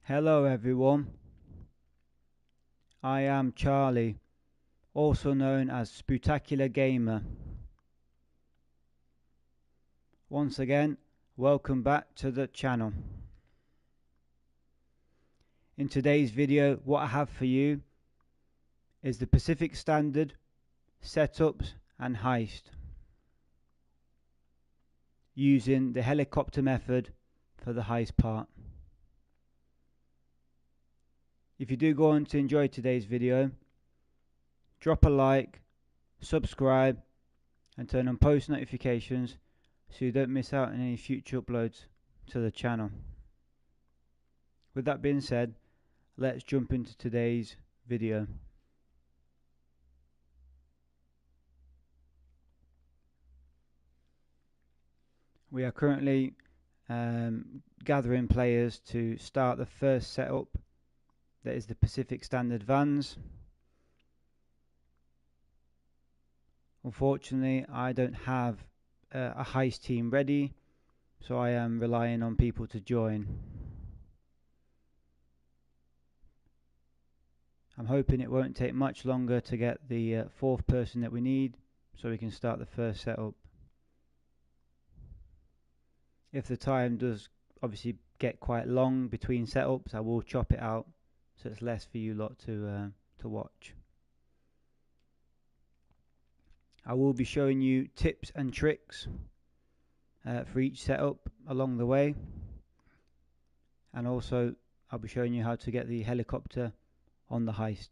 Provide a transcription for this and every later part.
Hello everyone, I am Charlie, also known as Spectacular Gamer. Once again, welcome back to the channel. In today's video, what I have for you is the Pacific Standard setups and heist using the helicopter method for the heist part. If you do go on to enjoy today's video, drop a like, subscribe and turn on post notifications so you don't miss out on any future uploads to the channel. With that being said, let's jump into today's video. We are currently gathering players to start the first setup, that is the Pacific Standard vans. Unfortunately, I don't have a heist team ready, so I am relying on people to join. I'm hoping it won't take much longer to get the fourth person that we need so we can start the first setup. If the time does obviously get quite long between setups, I will chop it out so it's less for you lot to watch. I will be showing you tips and tricks for each setup along the way, and also I'll be showing you how to get the helicopter on the heist.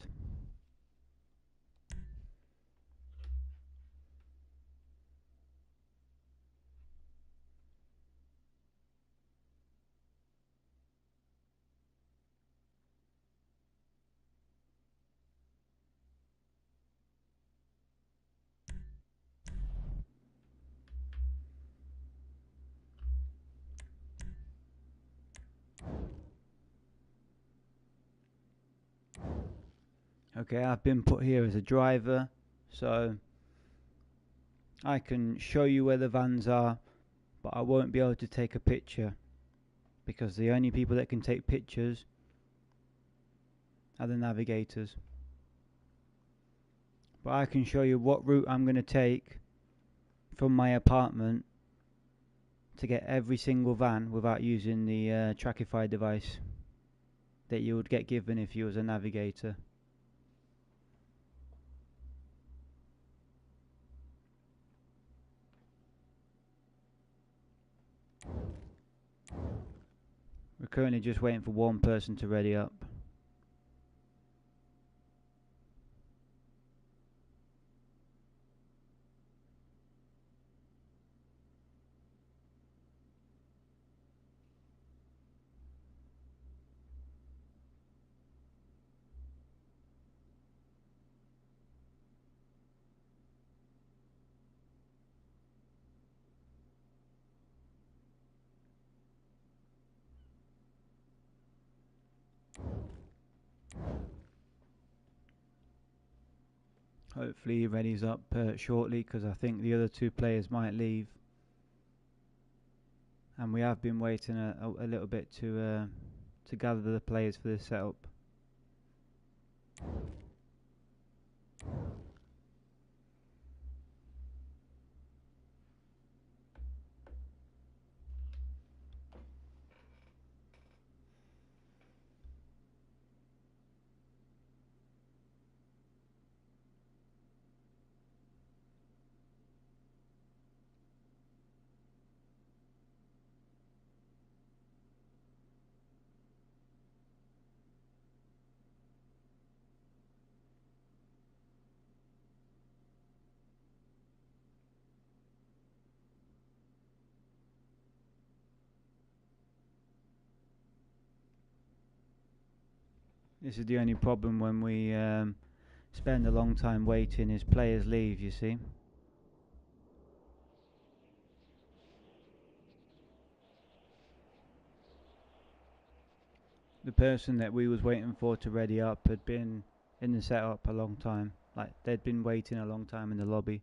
Okay, I've been put here as a driver, so I can show you where the vans are, but I won't be able to take a picture because the only people that can take pictures are the navigators. But I can show you what route I'm going to take from my apartment to get every single van without using the Trackify device that you would get given if you was a navigator. We're currently just waiting for one person to ready up. Hopefully he readies up shortly, because I think the other two players might leave, and we have been waiting a little bit to gather the players for this setup. This is the only problem when we spend a long time waiting, is players leave, you see. The person that we was waiting for to ready up had been in the setup a long time. Like, they'd been waiting a long time in the lobby.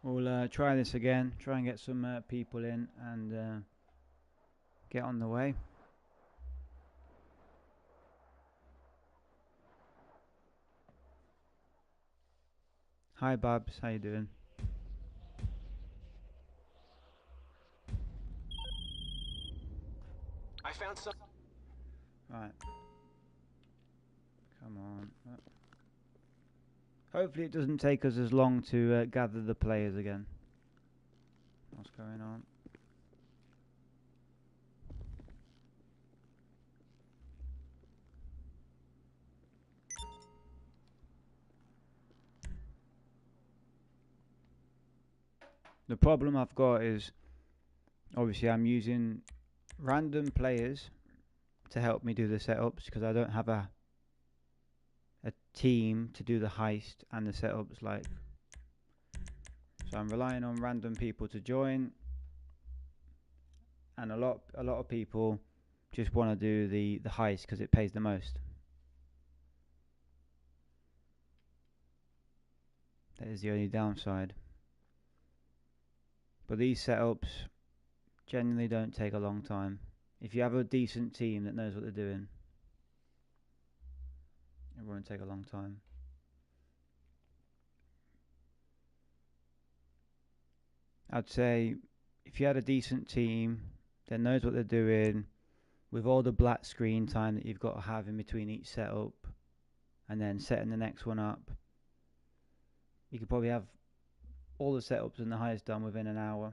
We'll try this again, try and get some people in and get on the way. Hi Babs, how you doing? I found some. Right. Come on. Hopefully it doesn't take us as long to gather the players again. What's going on? The problem I've got is, obviously I'm using random players to help me do the setups because I don't have a team to do the heist and the setups like. So I'm relying on random people to join, and a lot of people just want to do the heist because it pays the most. That is the only downside. But these setups generally don't take a long time. If you have a decent team that knows what they're doing, it won't take a long time. I'd say if you had a decent team that knows what they're doing, with all the black screen time that you've got to have in between each setup, and then setting the next one up, you could probably have all the setups and the heist done within an hour.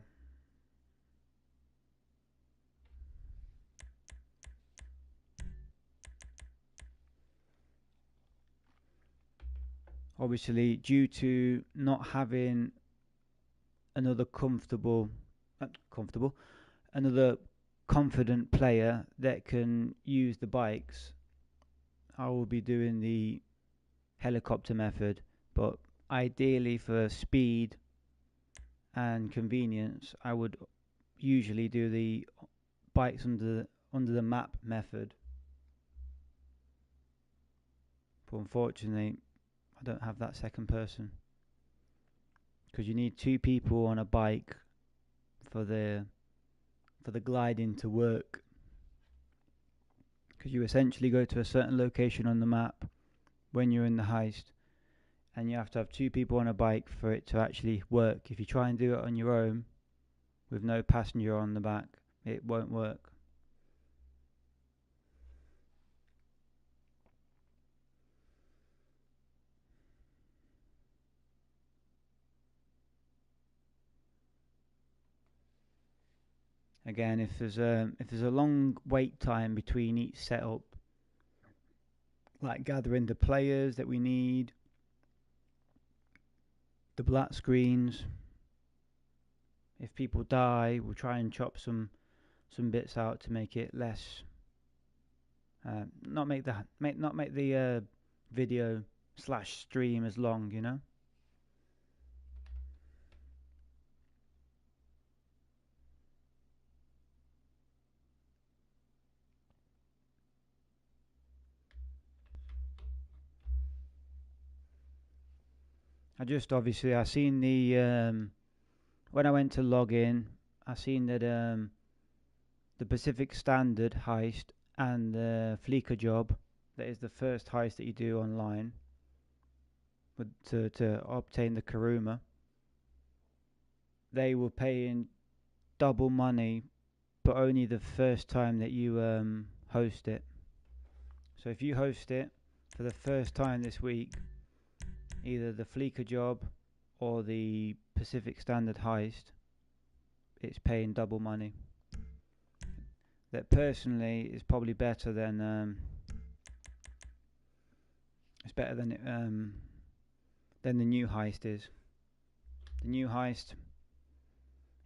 Obviously, due to not having another another confident player that can use the bikes, I will be doing the helicopter method. But ideally, for speed and convenience, I would usually do the bikes under the map method. But unfortunately, I don't have that second person because you need two people on a bike for the gliding to work. Because you essentially go to a certain location on the map when you're in the heist, and you have to have two people on a bike for it to actually work. If you try and do it on your own with no passenger on the back, it won't work. Again, if there's a long wait time between each setup, like gathering the players that we need, the black screens. If people die, we'll try and chop some bits out to make it less. Not make the video / stream as long, you know. I seen the when I went to log in, I seen that the Pacific Standard heist and the Fleeca job, that is the first heist that you do online to obtain the Karuma. They were paying double money, but only the first time that you host it. So if you host it for the first time this week, either the Fleeca job or the Pacific Standard heist, it's paying double money. That personally is probably better than it's better than the new heist is. The new heist,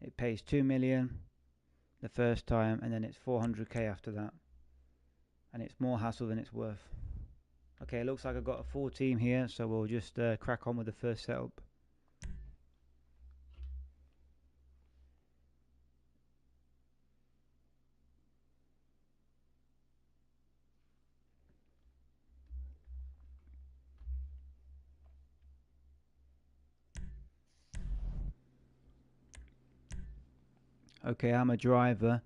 it pays 2 million the first time, and then it's 400k after that, and it's more hassle than it's worth. Okay, it looks like I've got a full team here, so we'll just crack on with the first setup. Okay, I'm a driver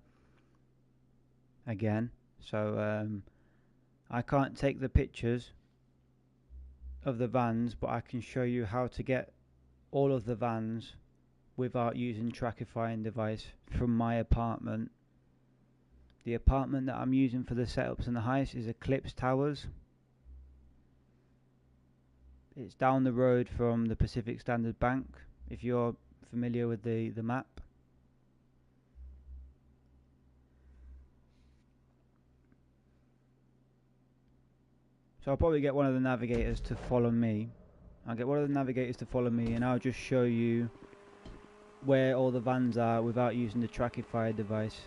again, so I can't take the pictures of the vans, but I can show you how to get all of the vans without using trackifying device from my apartment. The apartment that I'm using for the setups and the heist is Eclipse Towers. It's down the road from the Pacific Standard Bank, if you're familiar with the map. So I'll probably get one of the navigators to follow me. I'll get one of the navigators to follow me, and I'll just show you where all the vans are without using the trackify device.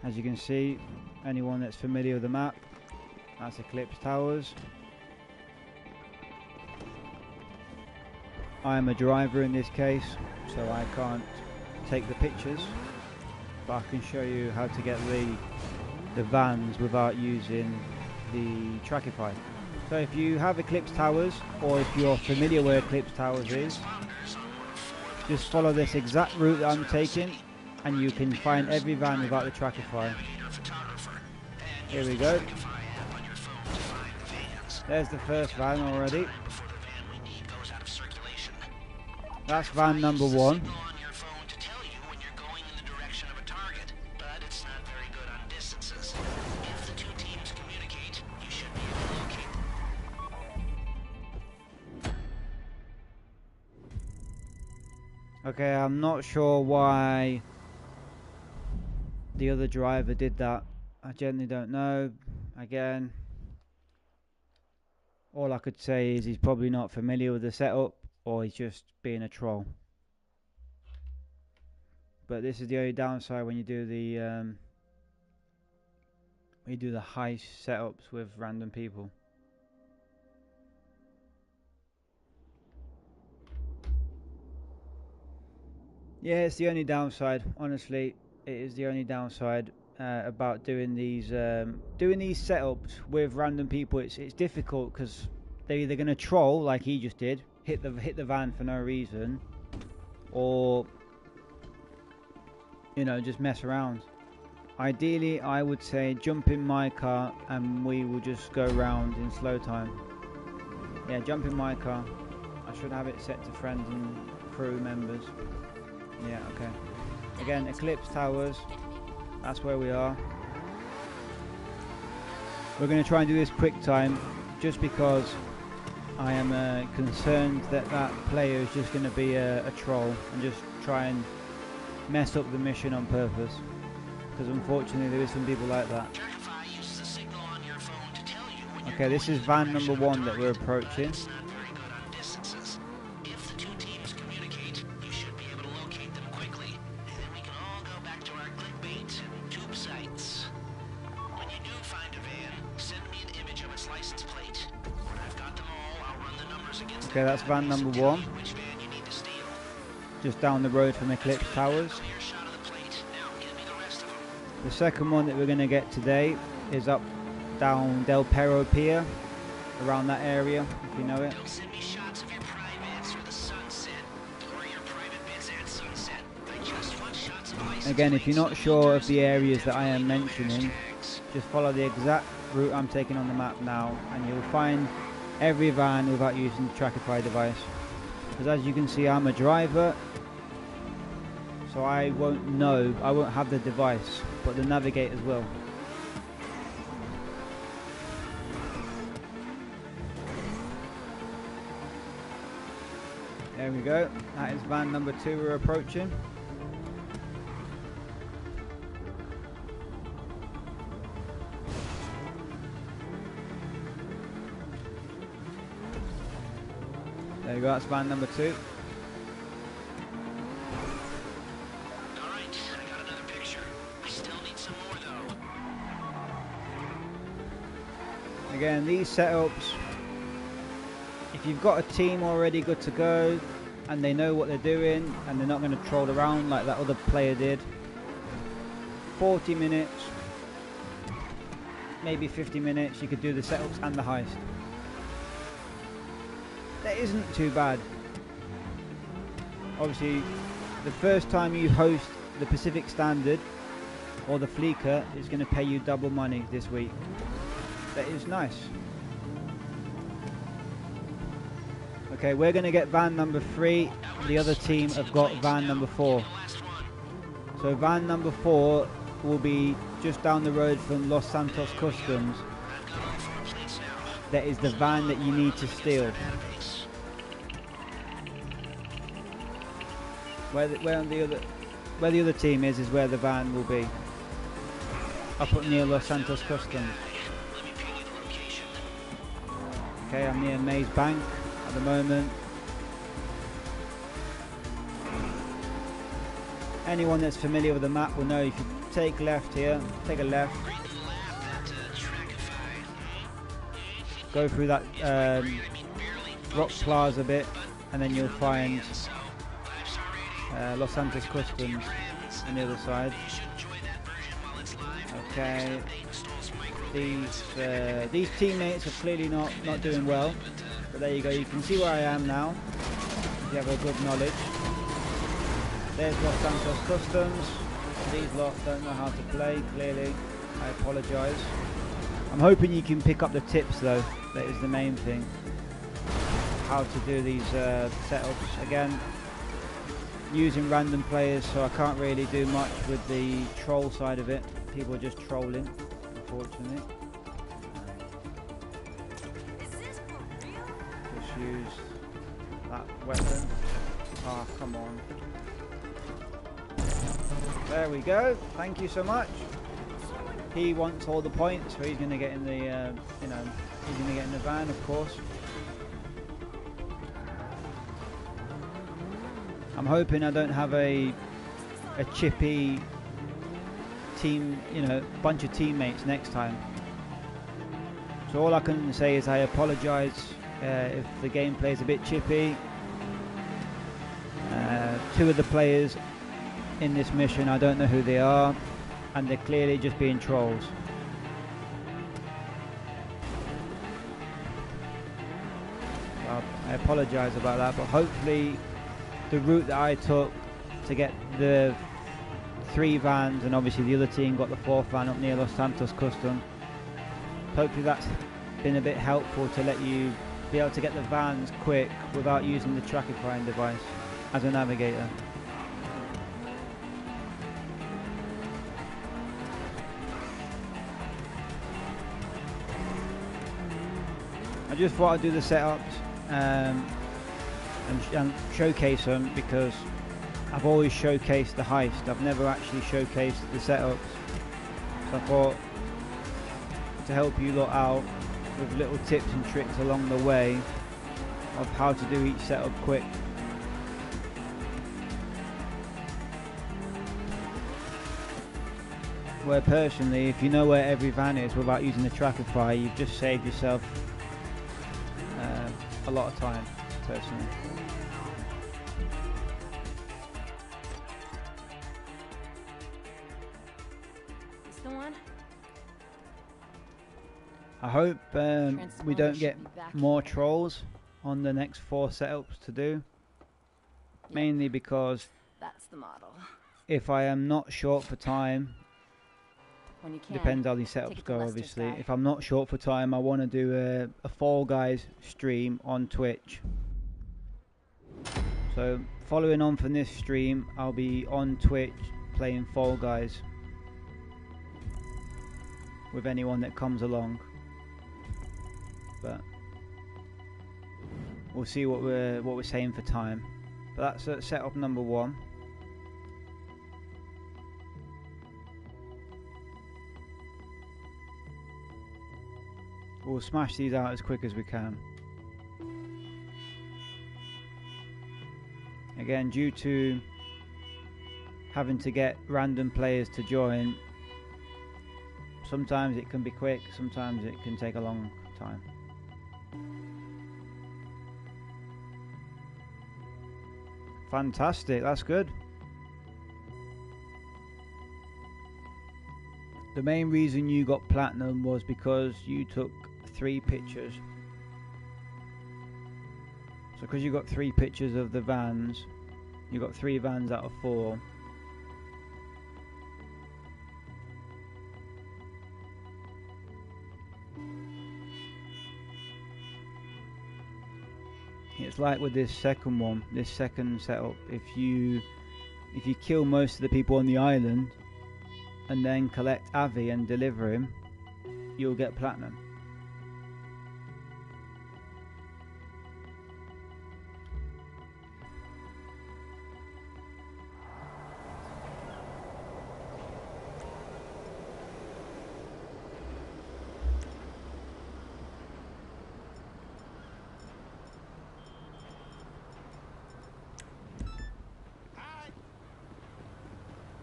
As you can see, anyone that's familiar with the map, that's Eclipse Towers. I'm a driver in this case, so I can't take the pictures, but I can show you how to get the vans without using the trackify. So if you have Eclipse Towers, or if you're familiar where Eclipse Towers is, just follow this exact route that I'm taking and you can find every van without the trackify. Here we go. There's the first van already. That's van number 1. Okay, I'm not sure why the other driver did that. I genuinely don't know. Again, all I could say is he's probably not familiar with the setup, or he's just being a troll. But this is the only downside when you do the heist setups with random people. Yeah, it's the only downside. Honestly, it is the only downside about doing these setups with random people. It's difficult because they're either going to troll like he just did, hit the van for no reason, or just mess around. Ideally, I would say jump in my car and we will just go round in slow time. Yeah, jump in my car. I should have it set to friends and crew members. Yeah, okay. Again, Eclipse Towers. That's where we are. We're going to try and do this quick time, just because I am concerned that player is just going to be a troll and just try and mess up the mission on purpose. Because unfortunately there is some people like that. Okay, this is van number 1 that we're approaching. Okay, that's van number 1. Just down the road from Eclipse Towers. The second one that we're going to get today is up down Del Perro Pier, around that area, if you know it. Again, if you're not sure of the areas that I am mentioning, just follow the exact route I'm taking on the map now, and you'll find every van without using the trackify device. Because as you can see, I'm a driver, so I won't have the device, but the navigators will. There we go, that is van number 2 we're approaching. There you go, that's van number 2. Alright, I got another picture. I still need some more though. Again, these setups, if you've got a team already good to go and they know what they're doing and they're not going to troll around like that other player did, 40 minutes, maybe 50 minutes, you could do the setups and the heist. That isn't too bad. obviously the first time you host the Pacific Standard or the Fleeker is going to pay you double money this week. That is nice. Okay, we're going to get van number 3. The other team have got van number 4. So van number 4 will be just down the road from Los Santos Customs. That is the van that you need to steal. Where the other team is where the van will be. Up near Los Santos Customs. Okay, I'm near Maze Bank at the moment. Anyone that's familiar with the map will know if you take left here, take a left, go through that rock plaza bit, and then you'll find Los Santos Customs on the other side. Okay, these teammates are clearly not doing well, but there you go. You can see where I am now. If you have a good knowledge. There's Los Santos Customs. These lot don't know how to play. Clearly, I apologise. I'm hoping you can pick up the tips though. That is the main thing. How to do these setups again. Using random players, so I can't really do much with the troll side of it. People are just trolling, unfortunately. Just use that weapon. Ah, oh, come on. There we go. Thank you so much. He wants all the points, so he's going to get in the, he's going to get in the van, of course. I'm hoping I don't have a chippy team, bunch of teammates next time. So all I can say is I apologise if the gameplay is a bit chippy. 2 of the players in this mission, I don't know who they are, and they're clearly just being trolls. I apologise about that, but hopefully the route that I took to get the 3 vans, and obviously the other team got the 4th van up near Los Santos Customs, hopefully that's been a bit helpful to let you be able to get the vans quick without using the tracking device as a navigator. I just thought I'd do the setups and showcase them, because I've always showcased the heist. I've never actually showcased the setups. So I thought to help you lot out with little tips and tricks along the way of how to do each setup quick. Where personally, if you know where every van is without using the Trackify, you've just saved yourself a lot of time, personally. Is the one? I hope we don't get more trolls on the next 4 setups to do. Yep. Mainly because that's the model. If I am not short for time, when you can, depends how these setups go obviously. If I'm not short for time, I want to do a Fall Guys stream on Twitch. So following on from this stream, I'll be on Twitch playing Fall Guys with anyone that comes along. But we'll see what we're saying for time. But that's setup number 1. We'll smash these out as quick as we can. Again, due to having to get random players to join, sometimes it can be quick, sometimes it can take a long time. Fantastic, that's good. The main reason you got platinum was because you took 3 pictures. So because you got 3 pictures of the vans, You got 3 vans out of 4. It's like with this second one, this second setup, if you kill most of the people on the island and then collect Avi and deliver him, you'll get platinum.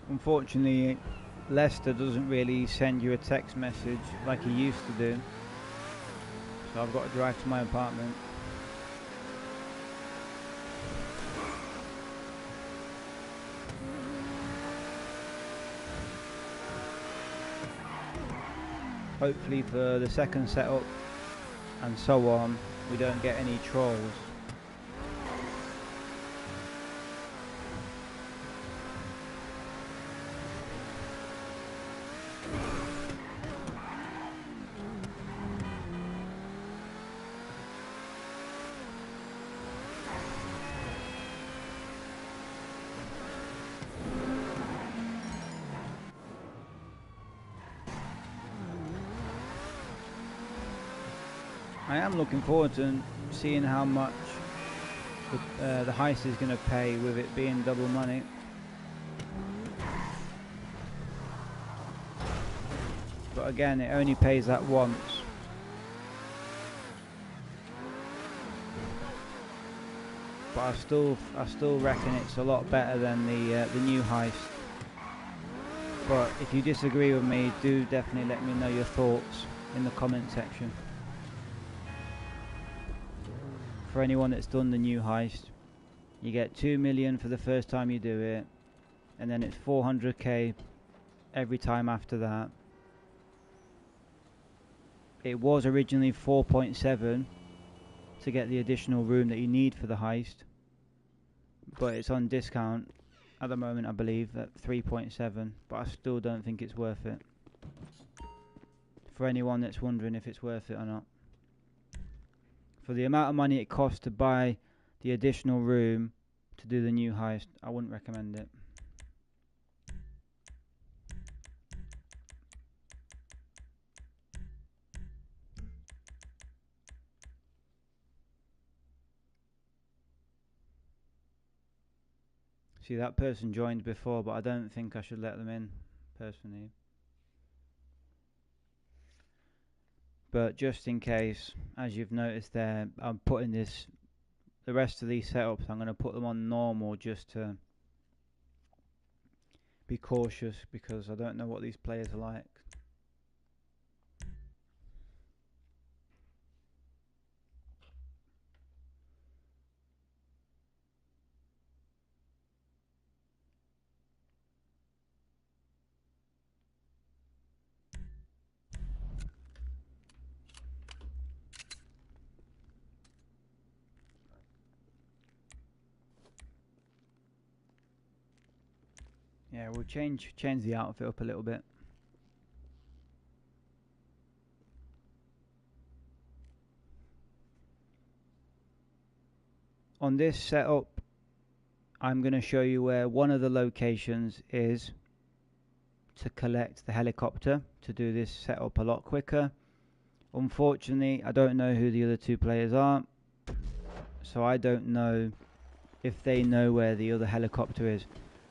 Unfortunately, Lester doesn't really send you a text message like he used to do, so I've got to drive to my apartment. Hopefully for the second setup and so on, we don't get any trolls. I am looking forward to seeing how much the heist is going to pay with it being double money. But again, it only pays that once. But I still reckon it's a lot better than the new heist. But if you disagree with me, do definitely let me know your thoughts in the comment section. For anyone that's done the new heist, you get 2 million for the first time you do it, and then it's 400k every time after that. It was originally 4.7 to get the additional room that you need for the heist, but it's on discount at the moment, I believe, at 3.7, but I still don't think it's worth it. For anyone that's wondering if it's worth it or not. For the amount of money it costs to buy the additional room to do the new heist, I wouldn't recommend it. See, that person joined before, but I don't think I should let them in, personally. But just in case, as you've noticed there, I'm putting the rest of these setups, I'm going to put them on normal just to be cautious, because I don't know what these players are like. Yeah, we'll change the outfit up a little bit. On this setup, I'm going to show you where one of the locations is to collect the helicopter to do this setup a lot quicker. Unfortunately, I don't know who the other 2 players are, so I don't know if they know where the other helicopter is.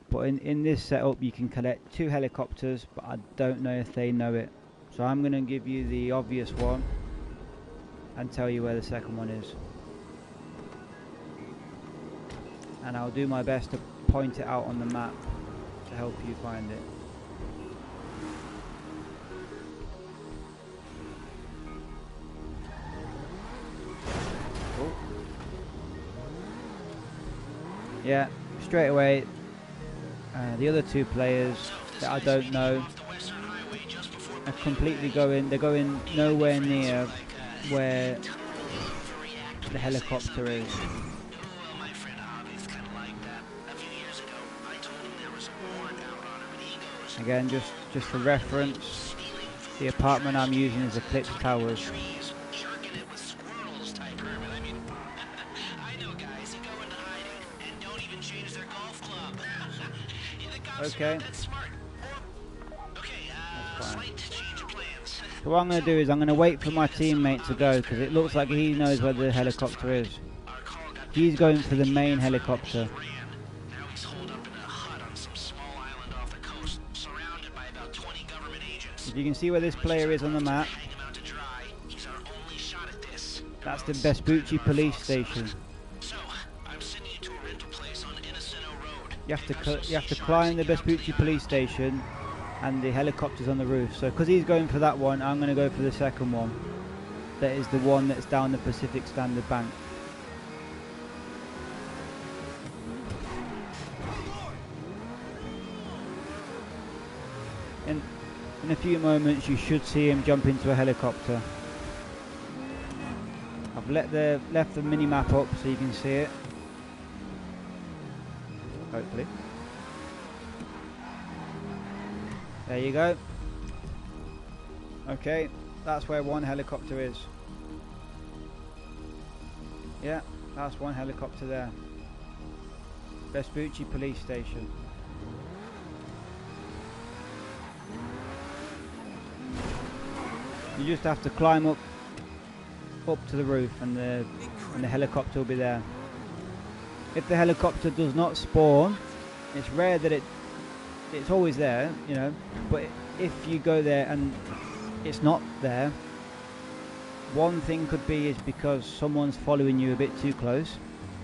But in this setup you can collect 2 helicopters, but I don't know if they know it. So I'm going to give you the obvious one and tell you where the second one is. And I'll do my best to point it out on the map to help you find it. Oh. Yeah, straight away. The other 2 players that I don't know are completely they're going nowhere near where the helicopter is. Again, just for reference, the apartment I'm using is Eclipse Towers. Trees, sharking it with squirrels type hermit. I mean, I know guys who go into hiding and don't even change their golf club. Yeah, the cops are Okay. not that smart. Okay, That's fine. slight change of plans. So what I'm going to do is I'm going to wait for my teammate to go, because it looks like he knows where the helicopter is. Our call got He's going for the main helicopter. ran. Now he's holed up in a hut on some small island off the coast, surrounded by about 20 government agents. If you can see where this player is on the map, Hang him out to dry. He's our only shot at this. that's the Vespucci police station. So, I'm sending you to a rental place on Innocento Road. You have to climb the Vespucci police station, and the helicopter's on the roof. So because he's going for that one, I'm going to go for the second one. That is the one that's down the Pacific Standard Bank. In a few moments you should see him jump into a helicopter. I've left the mini map up so you can see it. Hopefully. There you go. Okay, that's where one helicopter is. Yeah, that's one helicopter there. Vespucci police station. You just have to climb up to the roof, and the helicopter will be there. If the helicopter does not spawn, it's rare that it's always there, you know, but if you go there and it's not there, one thing could be is because someone's following you a bit too close.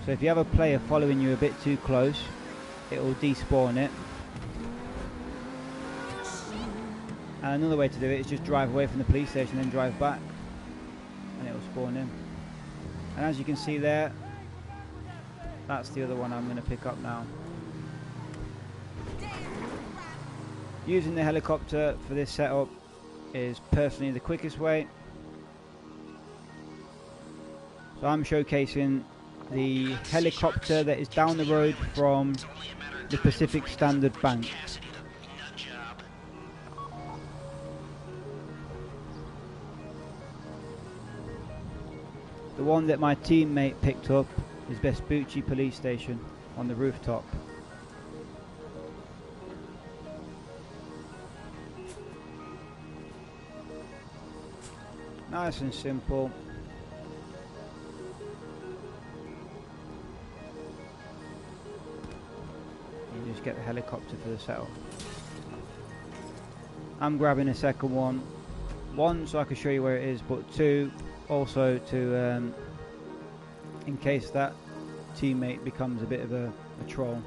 So if you have a player following you a bit too close, it will despawn it. And another way to do it is just drive away from the police station and then drive back, and it will spawn in. And as you can see there, that's the other one I'm going to pick up now. Using the helicopter for this setup is personally the quickest way. So I'm showcasing the helicopter that is down the road from the Pacific Standard Bank. The one that my teammate picked up is Vespucci Police Station on the rooftop. Nice and simple. You just get the helicopter for the setup. I'm grabbing a second one. One, so I can show you where it is, but two, also to in case that teammate becomes a bit of a troll.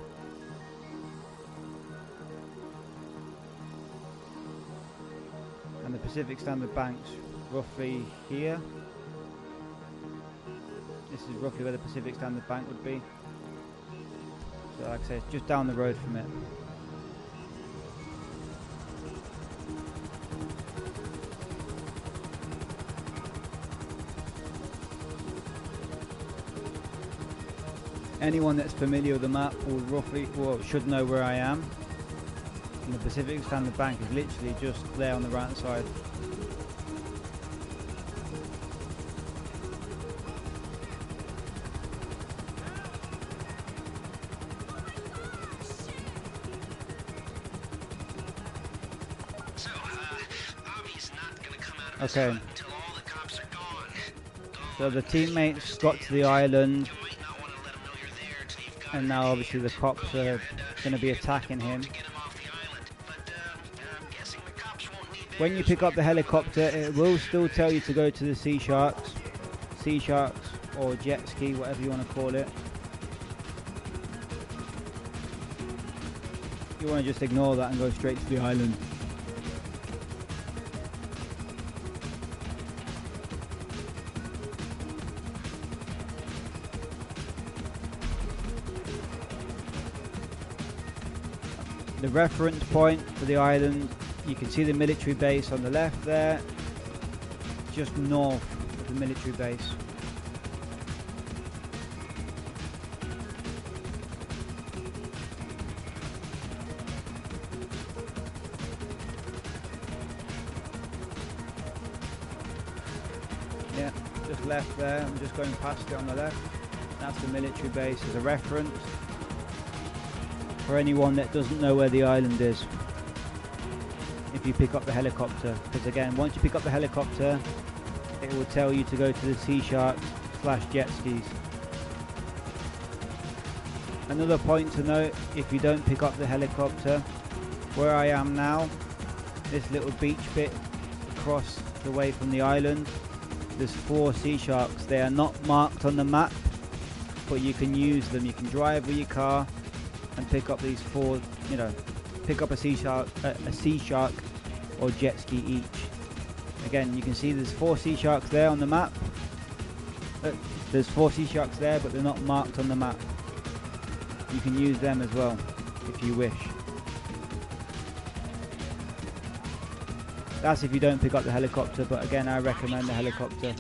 And the Pacific Standard Bank's roughly here. This is roughly where the Pacific Standard Bank would be. So like I say, it's just down the road from it. Anyone that's familiar with the map will should know where I am. And the Pacific Standard Bank is literally just there on the right hand side. So, Avi's not gonna come out of Okay. this hut until all the cops are gone. So the teammates got to the island, You might not want to let him know you're there till you've got and now obviously the cops are going to be attacking him. to get him off the island. But I'm guessing the cops won't need that. When you pick up the helicopter, it will still tell you to go to the Sea Sharks or jet ski, whatever you want to call it. You want to just ignore that and go straight to the island. The reference point for the island, you can see the military base on the left there, just north of the military base. Yeah, just left there. I'm just going past it on the left. That's the military base as a reference for anyone that doesn't know where the island is. If you pick up the helicopter, because again, once you pick up the helicopter, it will tell you to go to the Sea Shark / jet skis. Another point to note, if you don't pick up the helicopter, where I am now, this little beach bit across the way from the island, there's 4 sea sharks. They are not marked on the map, but you can use them. You can drive with your car and pick up these 4, you know, pick up a sea shark or jet ski each. Again, you can see there's 4 sea sharks there on the map. There's 4 sea sharks there, but they're not marked on the map. You can use them as well if you wish. That's if you don't pick up the helicopter, but again, I recommend the helicopter.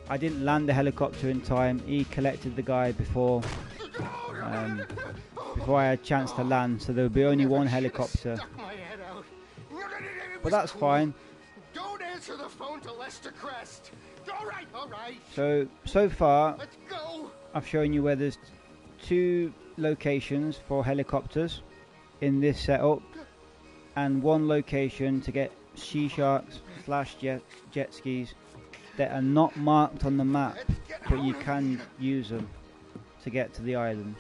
I didn't land the helicopter in time. He collected the guy before I had a chance to land, so there would be only 1 helicopter. But that's fine. Don't answer the phone to Lester Crest. All right. So far, Let's go. I've shown you where there's 2 locations for helicopters in this setup, and 1 location to get sea sharks / jet skis that are not marked on the map, but you can use them to get to the island.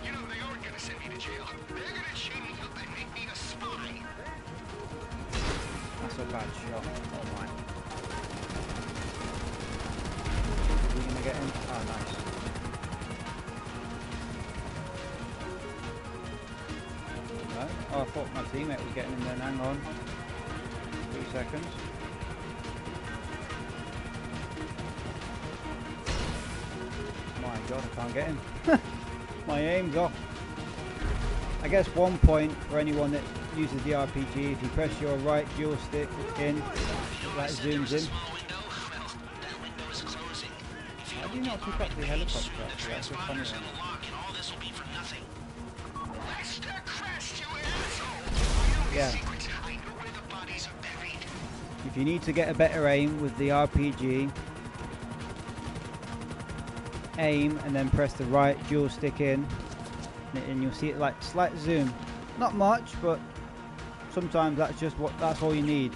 You know, they aren't gonna send me to jail. They're gonna chain me up and make me a spy. That's a bad shot. Oh my. Are we gonna get him? Oh, nice. No? Oh, I thought my teammate was getting him then. Hang on. 3 seconds. My god, I can't get him. My aim's off. I guess 1 point for anyone that uses the RPG, if you press your right dual stick in, that zooms in. How do you not pick up the helicopter? That's a funny one. Yeah. If you need to get a better aim with the RPG, aim and then press the right dual stick in, and you'll see it like slight zoom. Not much, but sometimes that's all you need.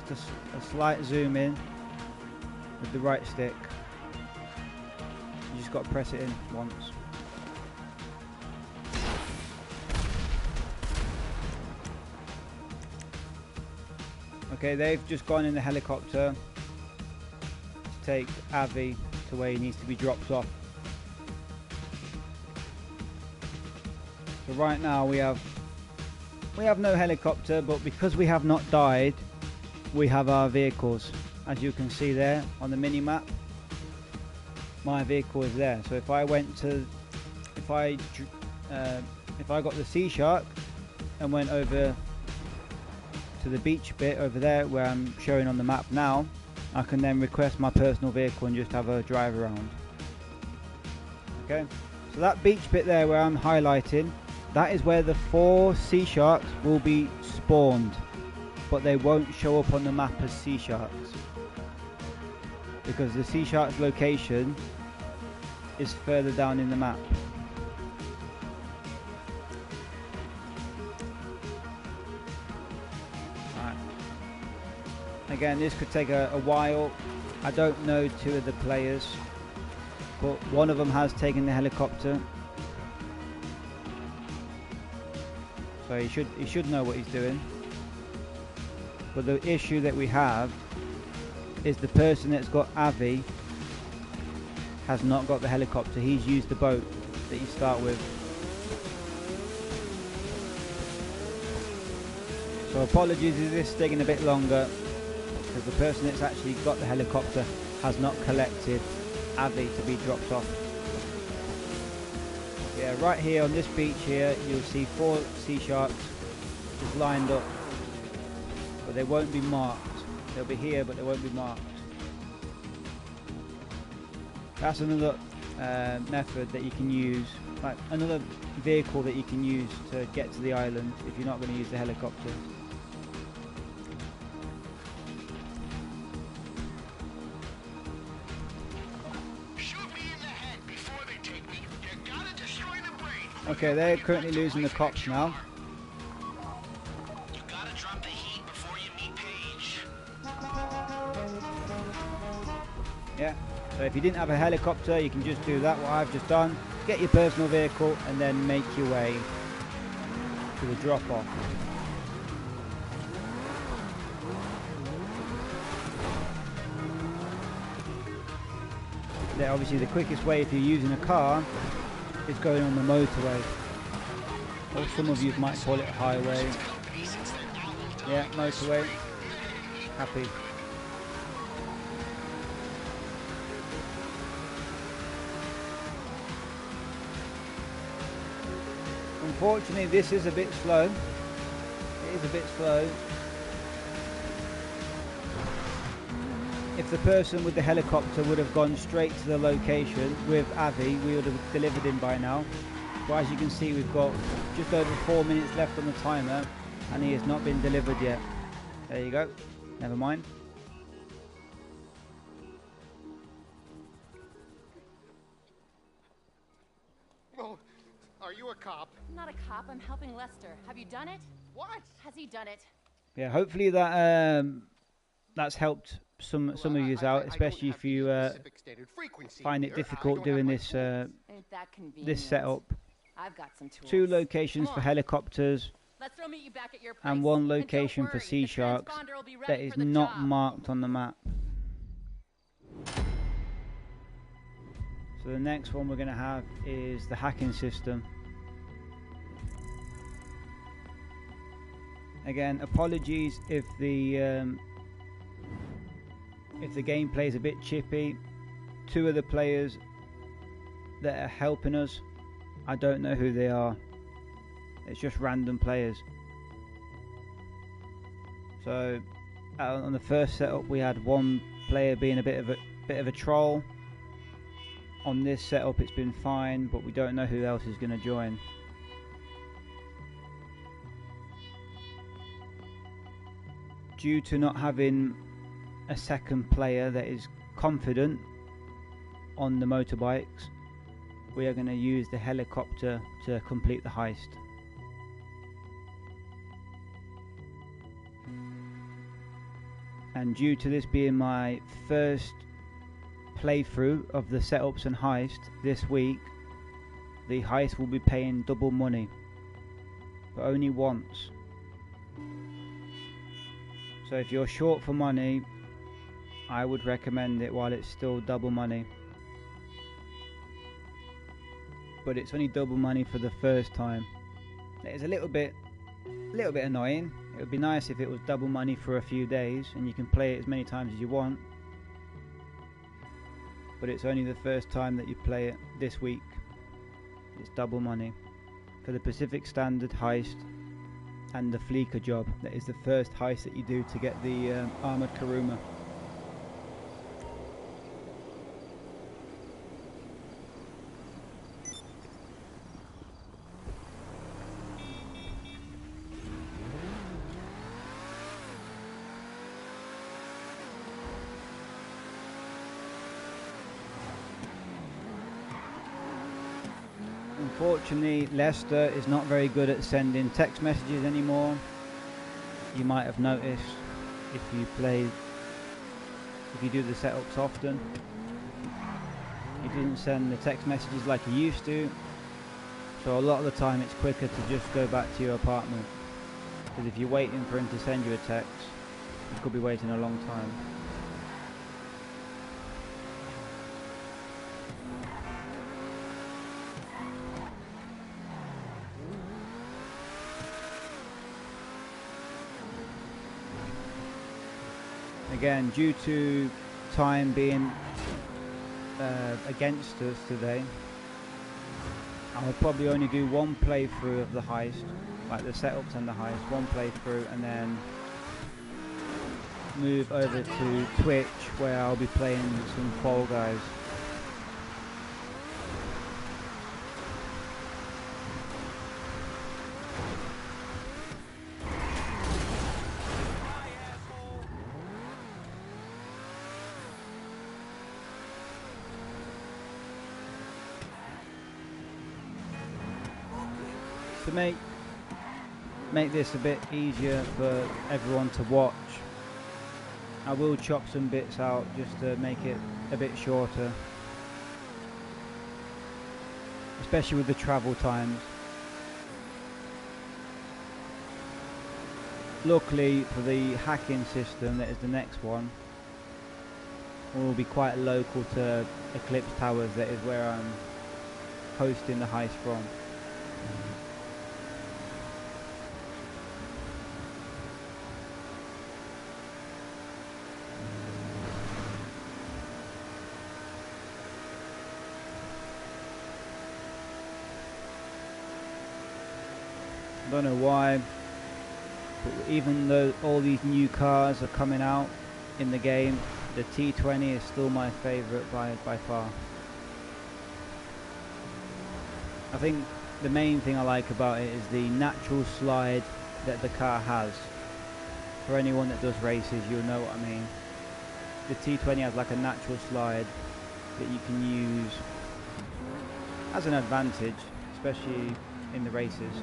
Just a slight zoom in with the right stick. You just got to press it in once. Okay, they've just gone in the helicopter to take Avi to where he needs to be dropped off. So right now we have no helicopter, but because we have not died, we have our vehicles. As you can see there on the mini map, my vehicle is there. So if I got the Sea Shark and went over to the beach bit over there where I'm showing on the map now, I can then request my personal vehicle and just have a drive around. Okay, so that beach bit there where I'm highlighting, that is where the 4 sea sharks will be spawned, but they won't show up on the map as sea sharks because the sea shark's location is further down in the map. Right. Again, this could take a while. I don't know 2 of the players, but one of them has taken the helicopter, so he should know what he's doing. But the issue that we have is the person that's got Avi has not got the helicopter. He's used the boat that you start with. So apologies if this is taking a bit longer, because the person that's actually got the helicopter has not collected Avi to be dropped off. Yeah, right here on this beach here, you'll see 4 sea sharks just lined up, but they won't be marked. They'll be here, but they won't be marked. That's method that you can use, like another vehicle that you can use to get to the island if you're not going to use the helicopter. Shoot me in the head before they take me. You gotta destroy the brain. Okay, they're currently losing the cops now. You gotta drop the heat before you meet Paige. Yeah, so if you didn't have a helicopter, you can just do that, what I've just done. Get your personal vehicle and then make your way to the drop-off. Then obviously the quickest way if you're using a car is going on the motorway. Or some of you might call it a highway. Yeah, motorway. Happy. Unfortunately, this is a bit slow. It is a bit slow. If the person with the helicopter would have gone straight to the location with Avi, we would have delivered him by now. But as you can see, we've got just over 4 minutes left on the timer, and he has not been delivered yet. There you go. Never mind. Well, are you a cop? I'm not a cop. I'm helping Lester. Have you done it? What? Has he done it? Yeah, hopefully that that's helped some of you out, especially if you find it difficult doing this Ain't that convenient? this setup. I've got some tools. 2 locations for helicopters Lester will meet you back at your place. and 1 don't location for worry, sea the sharks transponder will be ready that is for the not job. marked on the map. So the next one we're going to have is the hacking system. Again, apologies if the gameplay is a bit chippy. 2 of the players that are helping us, I don't know who they are. It's just random players. So on the first setup we had 1 player being a bit of a troll. On this setup it's been fine, but we don't know who else is going to join. Due to not having a second player that is confident on the motorbikes, we are going to use the helicopter to complete the heist. And due to this being my first playthrough of the setups and heist this week, the heist will be paying double money, but only once. So if you're short for money, I would recommend it while it's still double money. But it's only double money for the first time. It's a little bit annoying. It would be nice if it was double money for a few days and you can play it as many times as you want. But it's only the first time that you play it this week. It's double money for the Pacific Standard Heist and the Fleeca job. That is the first heist that you do to get the armored Kuruma. Unfortunately, Lester is not very good at sending text messages anymore. You might have noticed if you do the setups often. He doesn't send the text messages like he used to. So a lot of the time it's quicker to just go back to your apartment. Because if you're waiting for him to send you a text, you could be waiting a long time. Again, due to time being against us today, I'll probably only do 1 playthrough of the heist, like the setups and the heist, 1 playthrough, and then move over to Twitch where I'll be playing some Fall Guys. To make this a bit easier for everyone to watch, I will chop some bits out just to make it a bit shorter, especially with the travel times. Luckily for the hacking system, that is the next one, will be quite local to Eclipse Towers. That is where I'm hosting the heist from. I don't know why, but even though all these new cars are coming out in the game, the T20 is still my favourite by far. I think the main thing I like about it is the natural slide that the car has. For anyone that does races, you'll know what I mean. The T20 has like a natural slide that you can use as an advantage, especially in the races.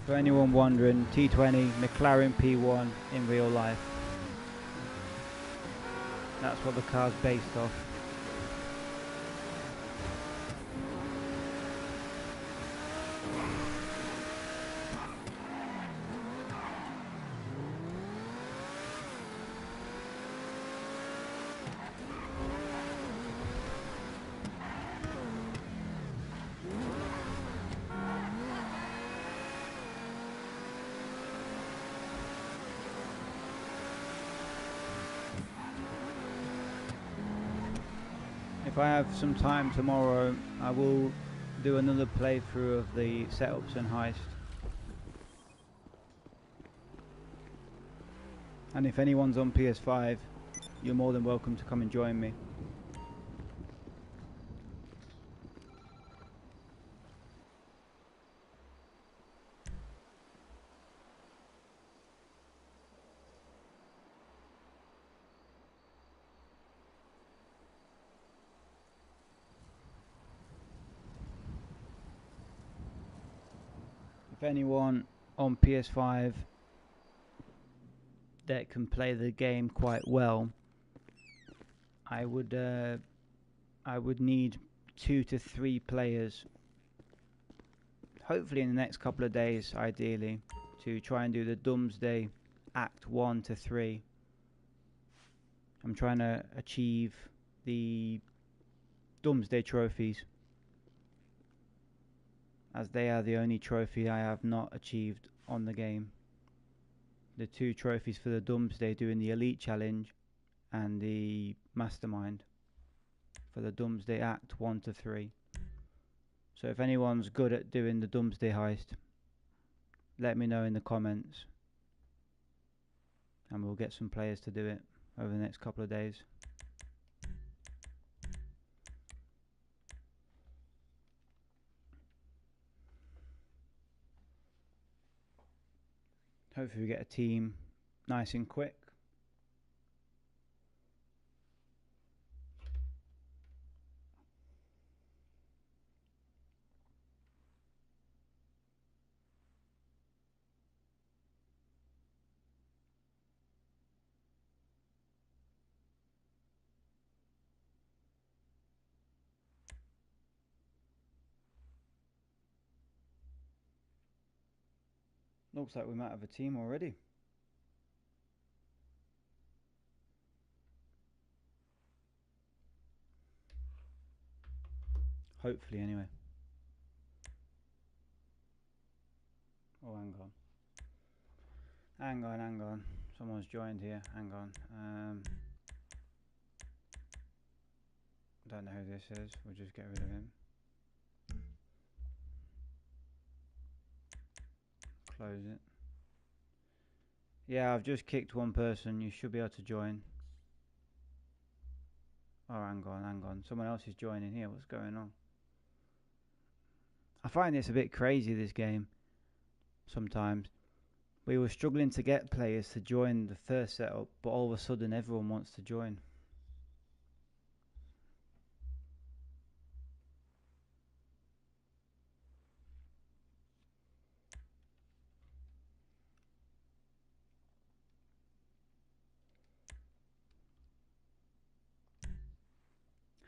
For anyone wondering, T20 McLaren P1 in real life. That's what the car's based off. If I have some time tomorrow, I will do another playthrough of the setups and heist. And if anyone's on PS5, you're more than welcome to come and join me. If anyone on PS5 that can play the game quite well, I would need 2 to 3 players, hopefully in the next couple of days ideally, to try and do the Doomsday Act 1 to 3. I'm trying to achieve the Doomsday trophies, as they are the only trophy I have not achieved on the game. The 2 trophies for the Doomsday, doing the Elite Challenge and the Mastermind for the Doomsday Act 1 to 3. So if anyone's good at doing the Doomsday Heist, let me know in the comments and we'll get some players to do it over the next couple of days. Hopefully we get a team nice and quick. Looks like we might have a team already. Hopefully anyway. Oh, hang on. Someone's joined here. Hang on. Don't know who this is. We'll just get rid of him. Close it. Yeah, I've just kicked one person. You should be able to join. Oh, hang on. Someone else is joining here. What's going on? I find this a bit crazy, this game, sometimes. We were struggling to get players to join the first setup, but all of a sudden everyone wants to join.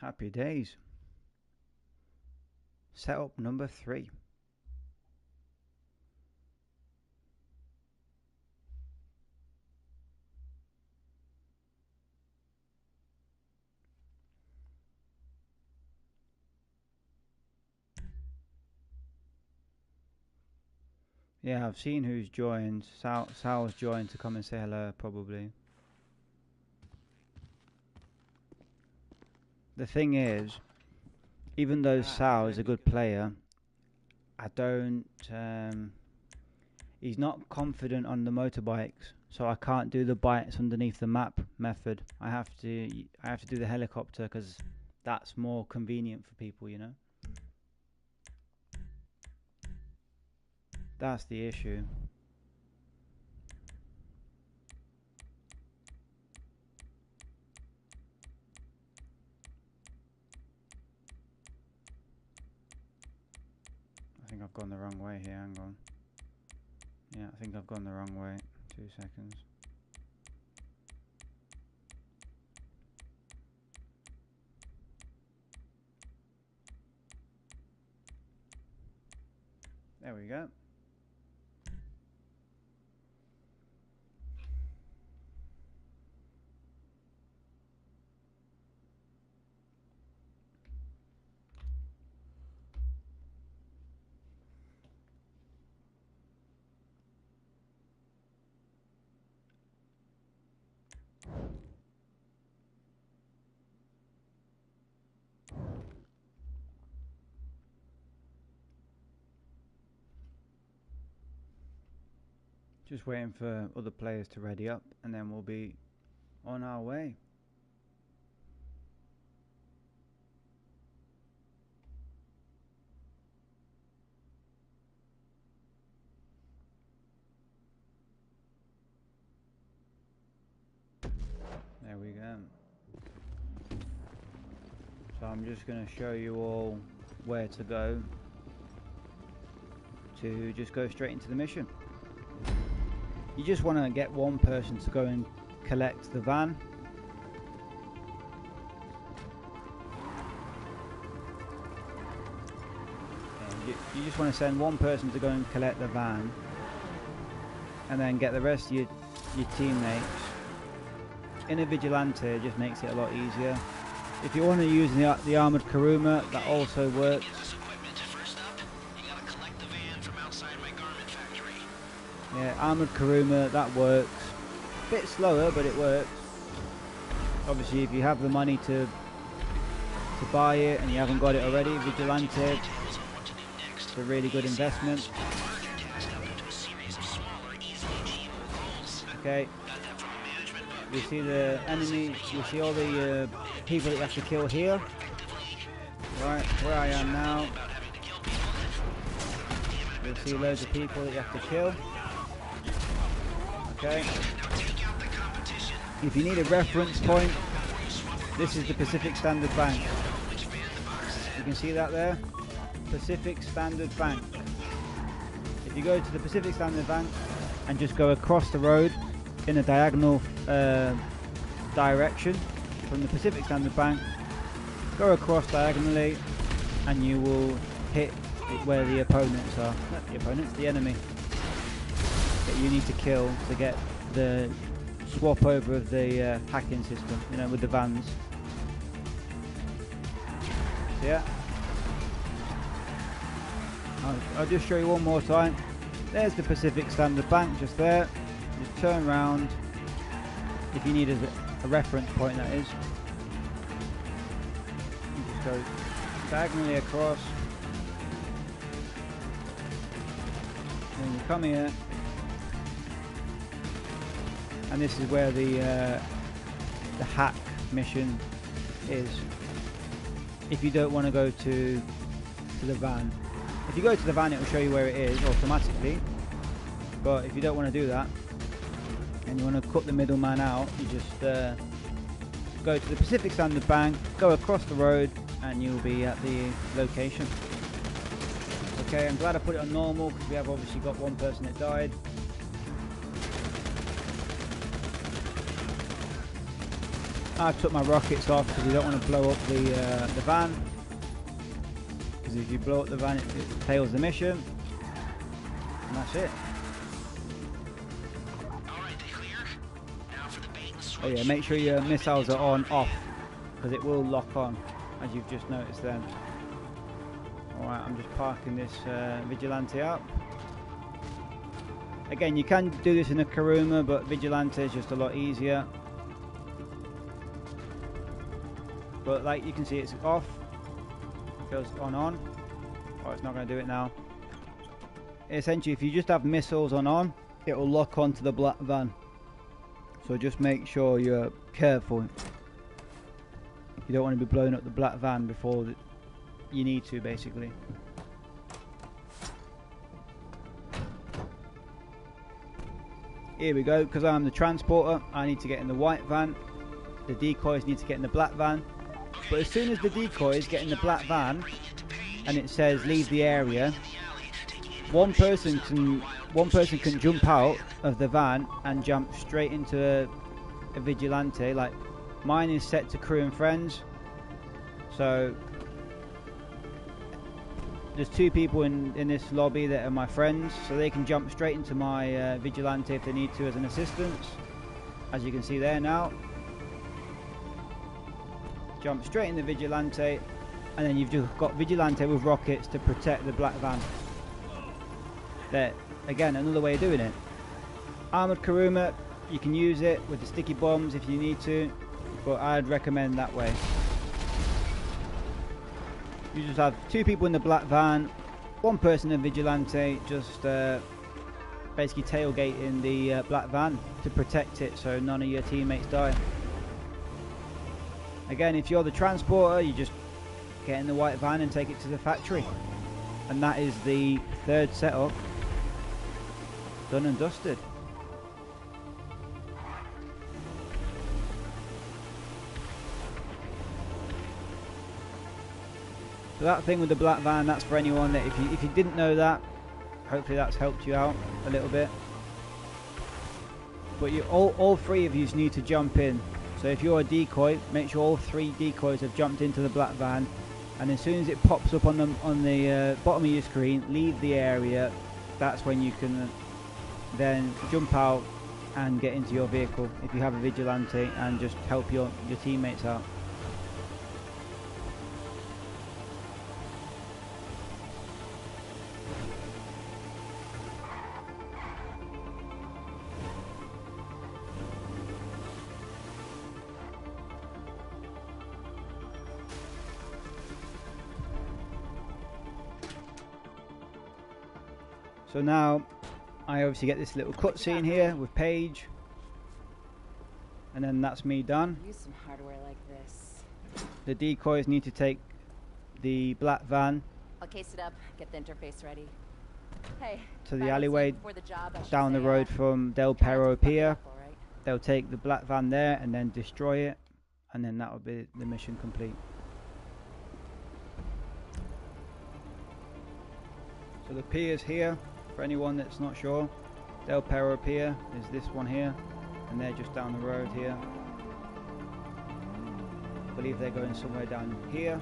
Happy days. Setup number 3. Yeah, I've seen who's joined. Sal's joined to come and say hello, probably. The thing is, even though Sal is a good player, I don't. He's not confident on the motorbikes, so I can't do the bikes underneath the map method. I have to do the helicopter because that's more convenient for people, you know. That's the issue. I think I've gone the wrong way here, hang on. Yeah, I think I've gone the wrong way. 2 seconds. There we go. Just waiting for other players to ready up and then we'll be on our way. There we go. So I'm just going to show you all where to go to just go straight into the mission. You just want to get one person to go and collect the van. And you just want to send one person to go and collect the van, and then get the rest of your teammates. In a Vigilante, it just makes it a lot easier. If you want to use the armored Kuruma, that also works. Yeah, armored Kuruma, that works. Bit slower, but it works. Obviously, if you have the money to buy it and you haven't got it already, Vigilante, it's a really good investment. Okay. You see the enemy, you see all the people that you have to kill here. Right, where I am now. You'll see loads of people that you have to kill. Okay. If you need a reference point, this is the Pacific Standard Bank. You can see that there? Pacific Standard Bank. If you go to the Pacific Standard Bank and just go across the road in a diagonal direction from the Pacific Standard Bank, go across diagonally and you will hit where the opponents are. Not the opponents, the enemy that you need to kill to get the swap over of the hacking system, you know, with the vans. So yeah, I'll just show you one more time. There's the Pacific Standard Bank just there. Just turn around if you need a reference point, that is. You just go diagonally across, and you come here, and this is where the hack mission is. If you don't want to go to the van, if you go to the van, it will show you where it is automatically. But if you don't want to do that and you want to cut the middleman out, you just go to the Pacific Standard Bank, go across the road, and you'll be at the location. Okay, I'm glad I put it on normal because we have obviously got one person that died. I took my rockets off because you don't want to blow up the van. Because if you blow up the van, it fails the mission. And that's it. Alright, they clear? Now for the bait and switch. Oh yeah, make sure your missiles are on off, because it will lock on, as you've just noticed then. Alright, I'm just parking this Vigilante up. Again, you can do this in a Kuruma, but Vigilante is just a lot easier. But like you can see, it's off. It goes on. Oh, it's not going to do it now. Essentially, if you just have missiles on, it will lock onto the black van. So just make sure you're careful. You don't want to be blowing up the black van before you need to, basically. Here we go, because I'm the transporter, I need to get in the white van. The decoys need to get in the black van. But as soon as the decoys get in the black van and it says leave the area, one person can jump out of the van and jump straight into a Vigilante. Like mine is set to crew and friends, so there's 2 people in this lobby that are my friends, so they can jump straight into my Vigilante if they need to as an assistance, as you can see there now. Jump straight in the Vigilante, and then you've just got Vigilante with rockets to protect the black van. There, again, another way of doing it. Armored Kuruma, you can use it with the sticky bombs if you need to, but I'd recommend that way. You just have 2 people in the black van, 1 person in Vigilante, just basically tailgating the black van to protect it so none of your teammates die. Again, if you're the transporter, you just get in the white van and take it to the factory. And that is the 3rd setup done and dusted. So that thing with the black van, that's for anyone that if you didn't know that, hopefully that's helped you out a little bit. But all 3 of you need to jump in. So if you're a decoy, make sure all 3 decoys have jumped into the black van, and as soon as it pops up on the bottom of your screen, leave the area. That's when you can then jump out and get into your vehicle if you have a Vigilante, and just help your teammates out. So now I obviously get this little cutscene here with Paige, and then that's me done. Use some hardware like this. The decoys need to take the black van I'll case it up, get the interface ready. Hey, to the alleyway down the road from Del Perro Pier. They'll take the black van there and then destroy it, and then that will be the mission complete. So the pier's here. For anyone that's not sure, Del Perro Pier is this one here, and they're just down the road here. I believe they're going somewhere down here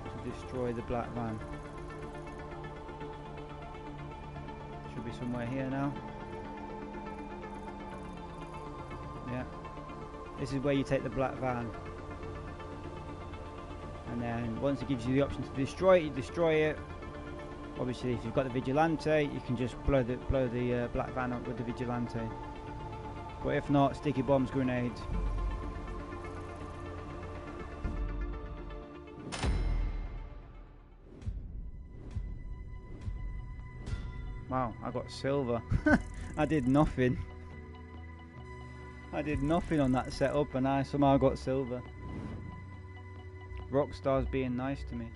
to destroy the black van. Should be somewhere here now. Yeah. This is where you take the black van. And then once it gives you the option to destroy it, you destroy it. Obviously, if you've got the Vigilante, you can just blow the black van up with the Vigilante. But if not, sticky bombs, grenades. Wow, I got silver. I did nothing. I did nothing on that setup, and I somehow got silver. Rockstar's being nice to me.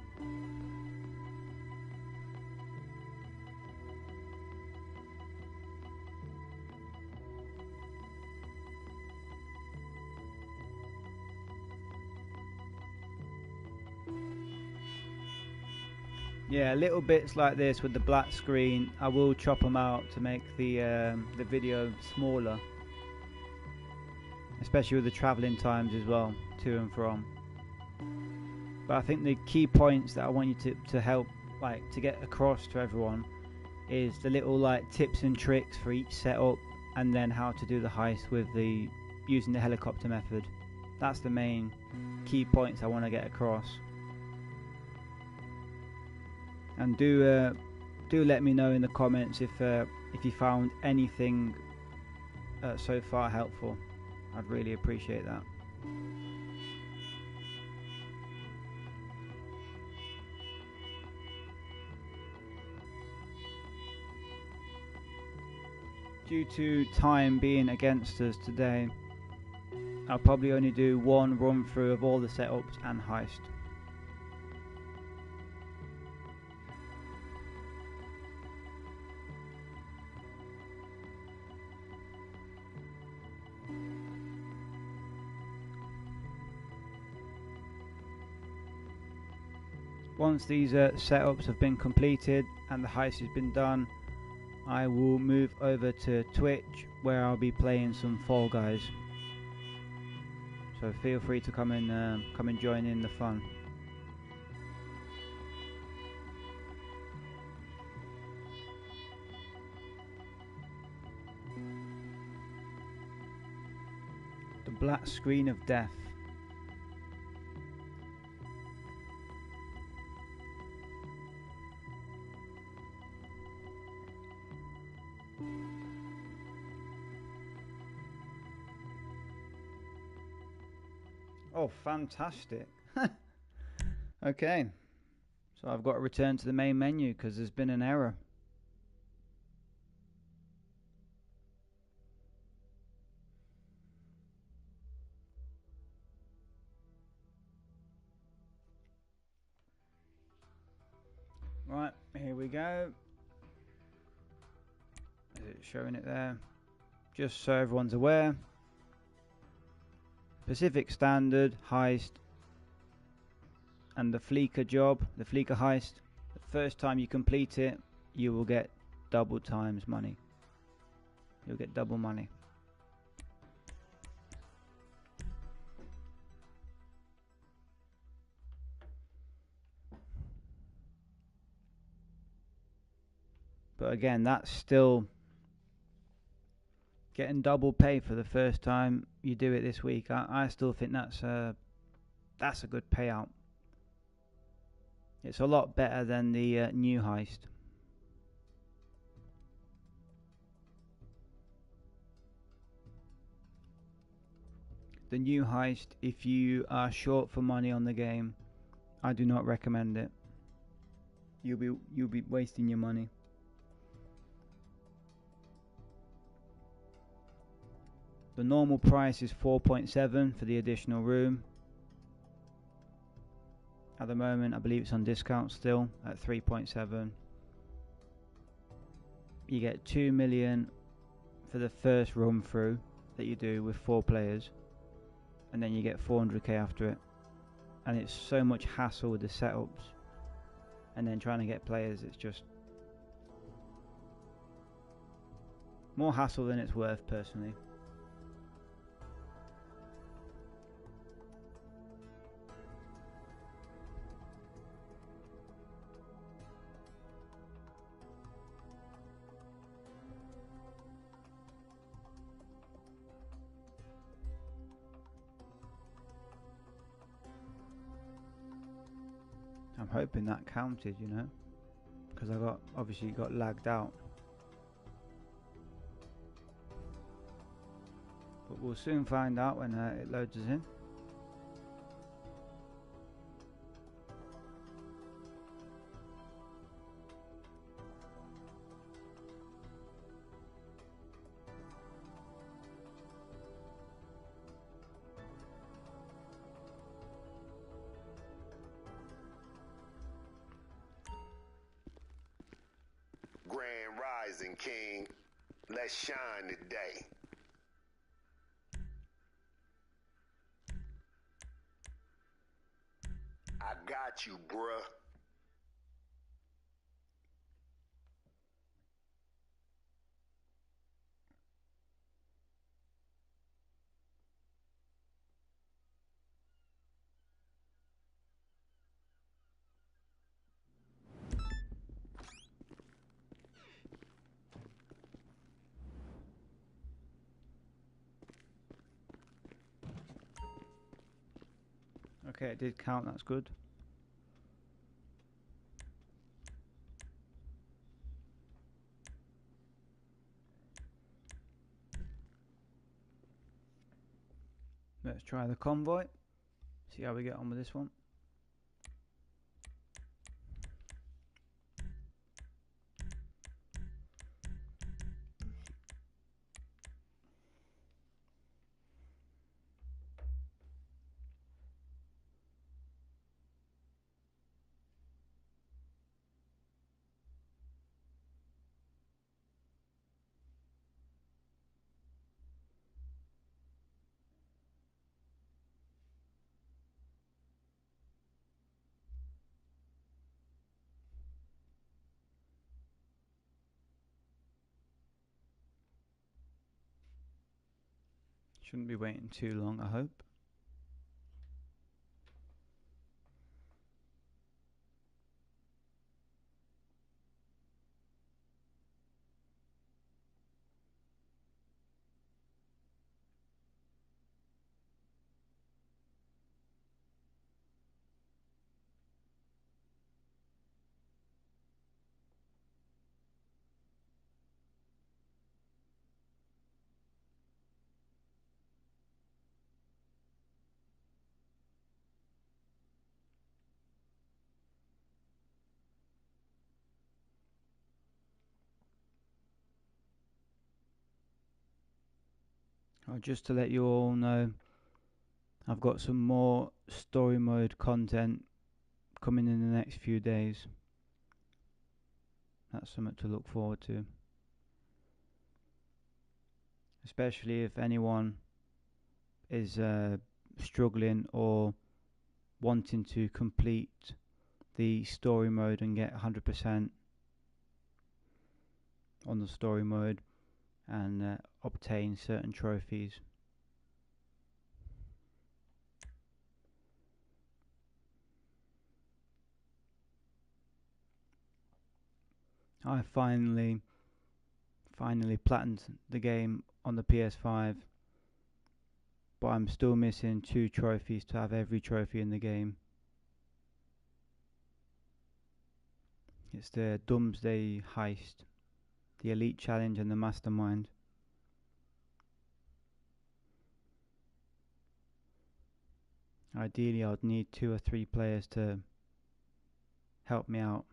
Yeah, little bits like this with the black screen, I will chop them out to make the video smaller. especially with the travelling times as well, to and from. But I think the key points that I want you to help, like, to get across to everyone is the little like tips and tricks for each setup, and then how to do the heist with the using the helicopter method. That's the main key points I want to get across. And do let me know in the comments if you found anything so far helpful. I'd really appreciate that. Due to time being against us today, I'll probably only do one run through of all the setups and heist. Once these setups have been completed and the heist has been done, I will move over to Twitch, where I'll be playing some Fall Guys. So feel free to come and join in the fun. The black screen of death. Oh, fantastic. Okay, so I've got to return to the main menu because there's been an error. Right, here we go. Is it showing it there? Just so everyone's aware, Pacific Standard Heist and the Fleeca job, the Fleeca heist, the first time you complete it, you will get double times money. You'll get double money. But again, that's still getting double pay for the first time you do it this week. I still think that's a good payout. It's a lot better than the new heist. The new heist, if you are short for money on the game, I do not recommend it. You'll be wasting your money. The normal price is 4.7 for the additional room. At the moment, I believe it's on discount still at 3.7. You get 2 million for the first run through that you do with 4 players, and then you get 400k after it. And it's so much hassle with the setups, and then trying to get players, it's just more hassle than it's worth, personally. I'm hoping that counted, you know, because I obviously got lagged out. But we'll soon find out when it loads us in. Grand Rising, King. Let's shine today. I got you, bruh. Okay, it did count, that's good. Let's try the convoy. See how we get on with this one. Shouldn't be waiting too long, I hope. Just to let you all know, I've got some more story mode content coming in the next few days. That's something to look forward to. Especially if anyone is struggling or wanting to complete the story mode and get 100% on the story mode and obtain certain trophies. I finally platinumed the game on the PS5, but I'm still missing 2 trophies to have every trophy in the game. It's the Doomsday Heist, the Elite Challenge and the Mastermind. Ideally I'd need 2 or 3 players to help me out.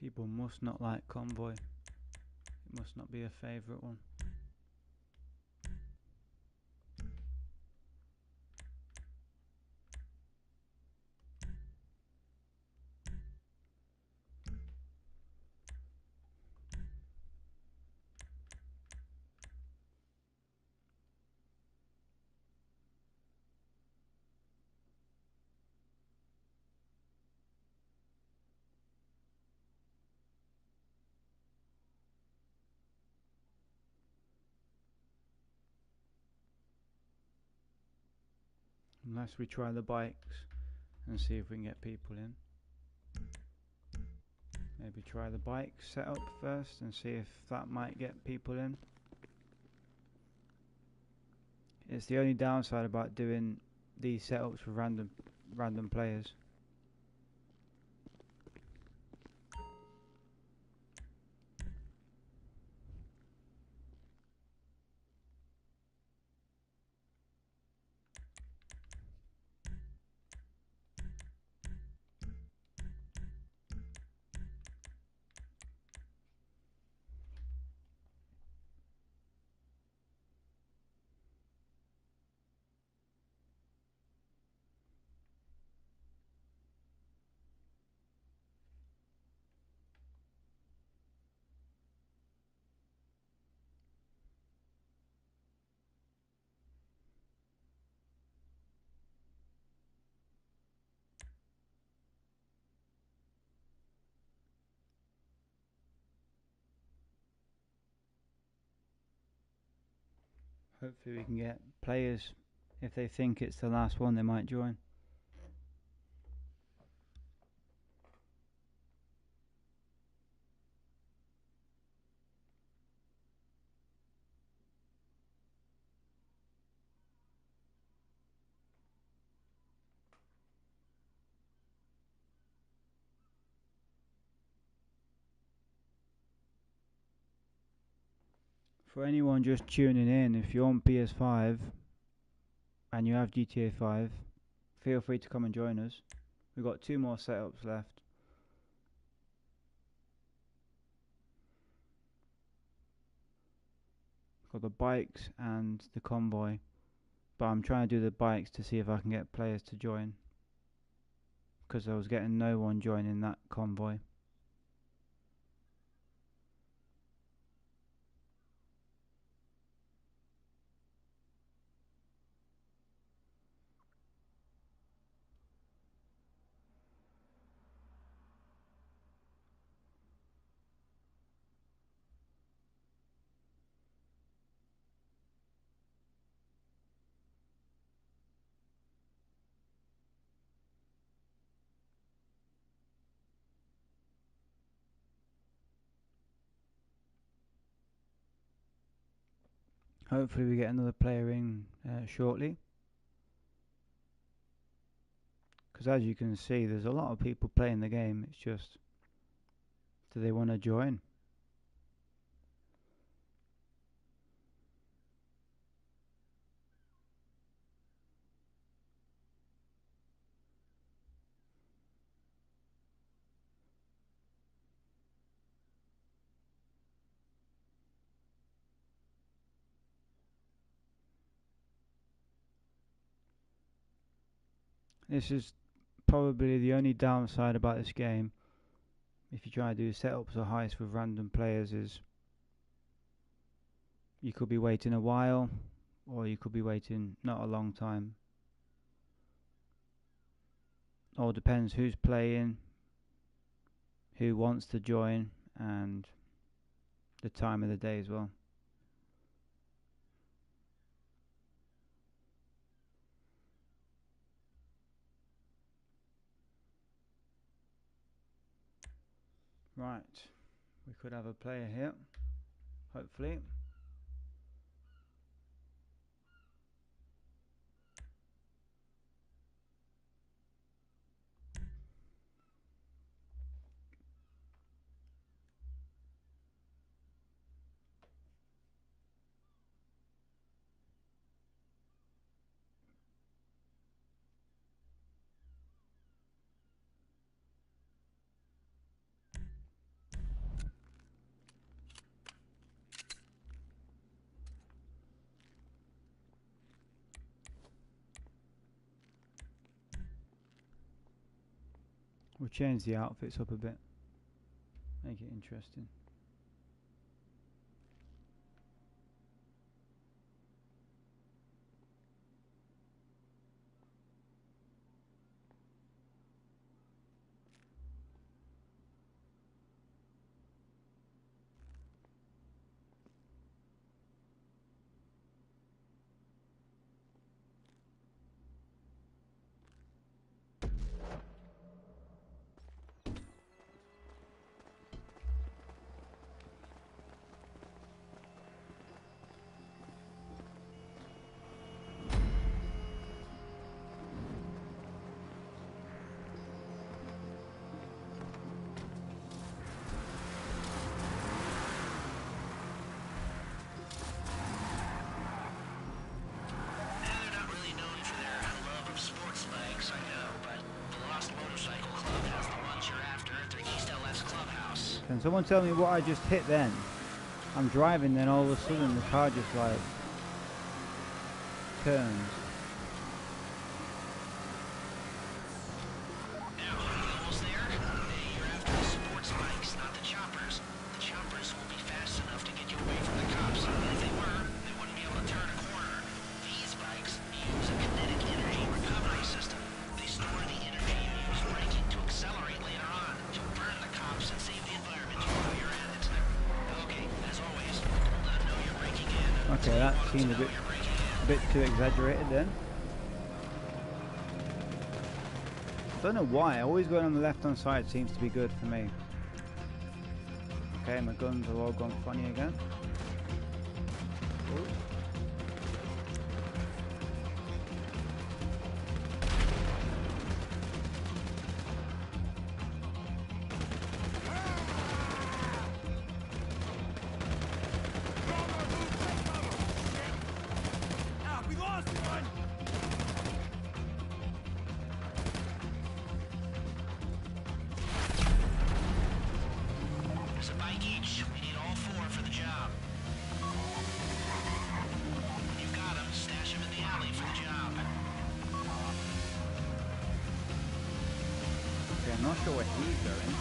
People must not like Convoy. It must not be a favourite one. Unless we try the bikes and see if we can get people in. Maybe try the bike setup first and see if that might get people in. It's the only downside about doing these setups with random players. Hopefully we can get players. If they think it's the last one, they might join. For anyone just tuning in, if you're on PS5 and you have GTA 5, feel free to come and join us. We've got 2 more setups left. Got the bikes and the convoy, but I'm trying to do the bikes to see if I can get players to join, because I was getting no one joining that convoy. Hopefully we get another player in shortly, because as you can see there's a lot of people playing the game. It's just, do they want to join? This is probably the only downside about this game, if you try to do setups or heists with random players, is you could be waiting a while, or you could be waiting not a long time. All depends who's playing, who wants to join, and the time of the day as well. Right, we could have a player here, hopefully. We'll change the outfits up a bit, make it interesting. Can someone tell me what I just hit then? I'm driving, then all of a sudden the car just like turns. Now, almost there? You're after the sports bikes, not the choppers. The choppers will be fast enough to get you away from the cops. If they were, they wouldn't be able to turn a corner. These bikes use a kinetic energy recovery system. They store the energy you use braking to accelerate later on, to burn the cops and save the environment while you're at it. Okay, as always, let them know you're braking in. Okay, that seemed a bit bit too exaggerated then. Don't know why, always going on the left hand side seems to be good for me. Okay, my guns have all gone funny again. Ooh. There's a bike each. We need all 4 for the job. When you've got them, stash them in the alley for the job. Okay, I'm not sure where he's going.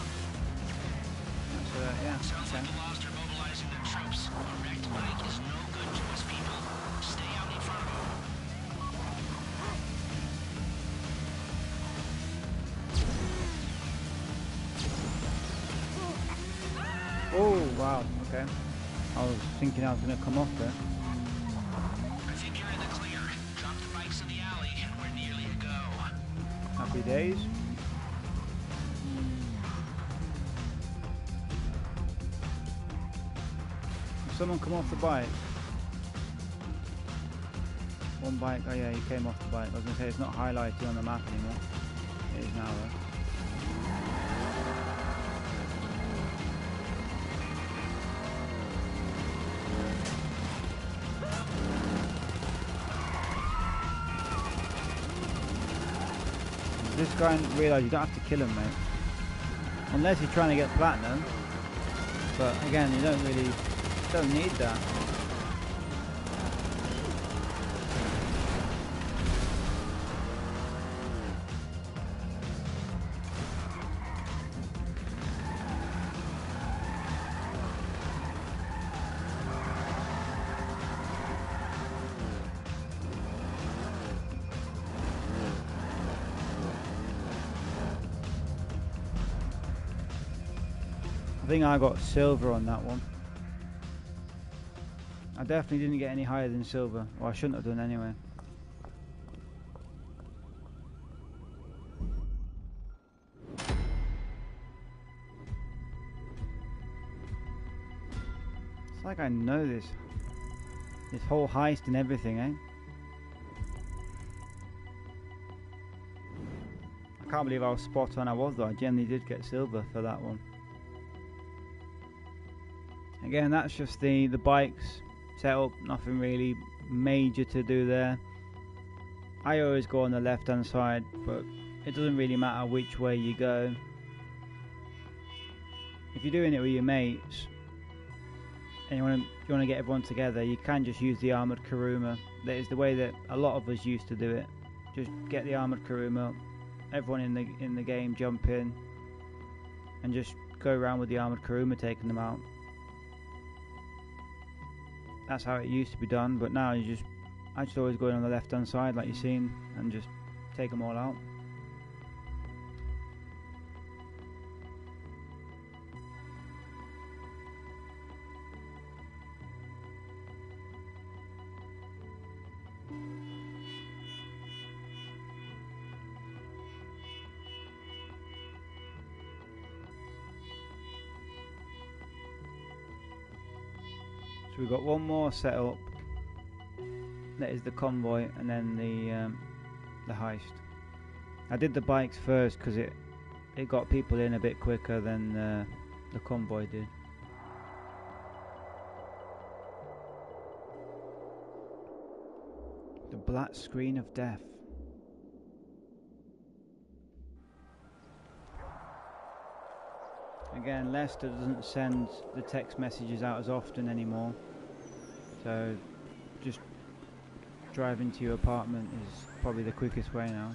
Yeah, Sounds okay. like the Lost are mobilizing their troops. A wrecked bike is no good to us people. Stay out in front of them. Oh, wow, okay. I was thinking I was going to come off there. I think you're in the clear. Drop the bikes in the alley and we're nearly to go. Happy days. Did someone come off the bike? One bike, oh yeah, he came off the bike. I was going to say it's not highlighted on the map anymore. It is now though. This guy realised you don't have to kill him, mate. Unless you're trying to get platinum. But again, you don't need that. I think I got silver on that one. I definitely didn't get any higher than silver. Well, I shouldn't have done anyway. It's like I know this whole heist and everything, eh? I can't believe how spot on I was though. I generally did get silver for that one. Again, that's just the bikes setup, nothing really major to do there. I always go on the left hand side, but it doesn't really matter which way you go. If you're doing it with your mates and you want to get everyone together, you can just use the armoured Kuruma. That is the way that a lot of us used to do it. Just get the armoured Kuruma, everyone in the game jump in and just go around with the armoured Kuruma taking them out. That's how it used to be done, but now I just always go in on the left hand side like you've seen and just take them all out. So we've got one more set up. That is the convoy, and then the heist. I did the bikes first because it got people in a bit quicker than the convoy did. The black screen of death. Again, Lester doesn't send the text messages out as often anymore, so just driving to your apartment is probably the quickest way now.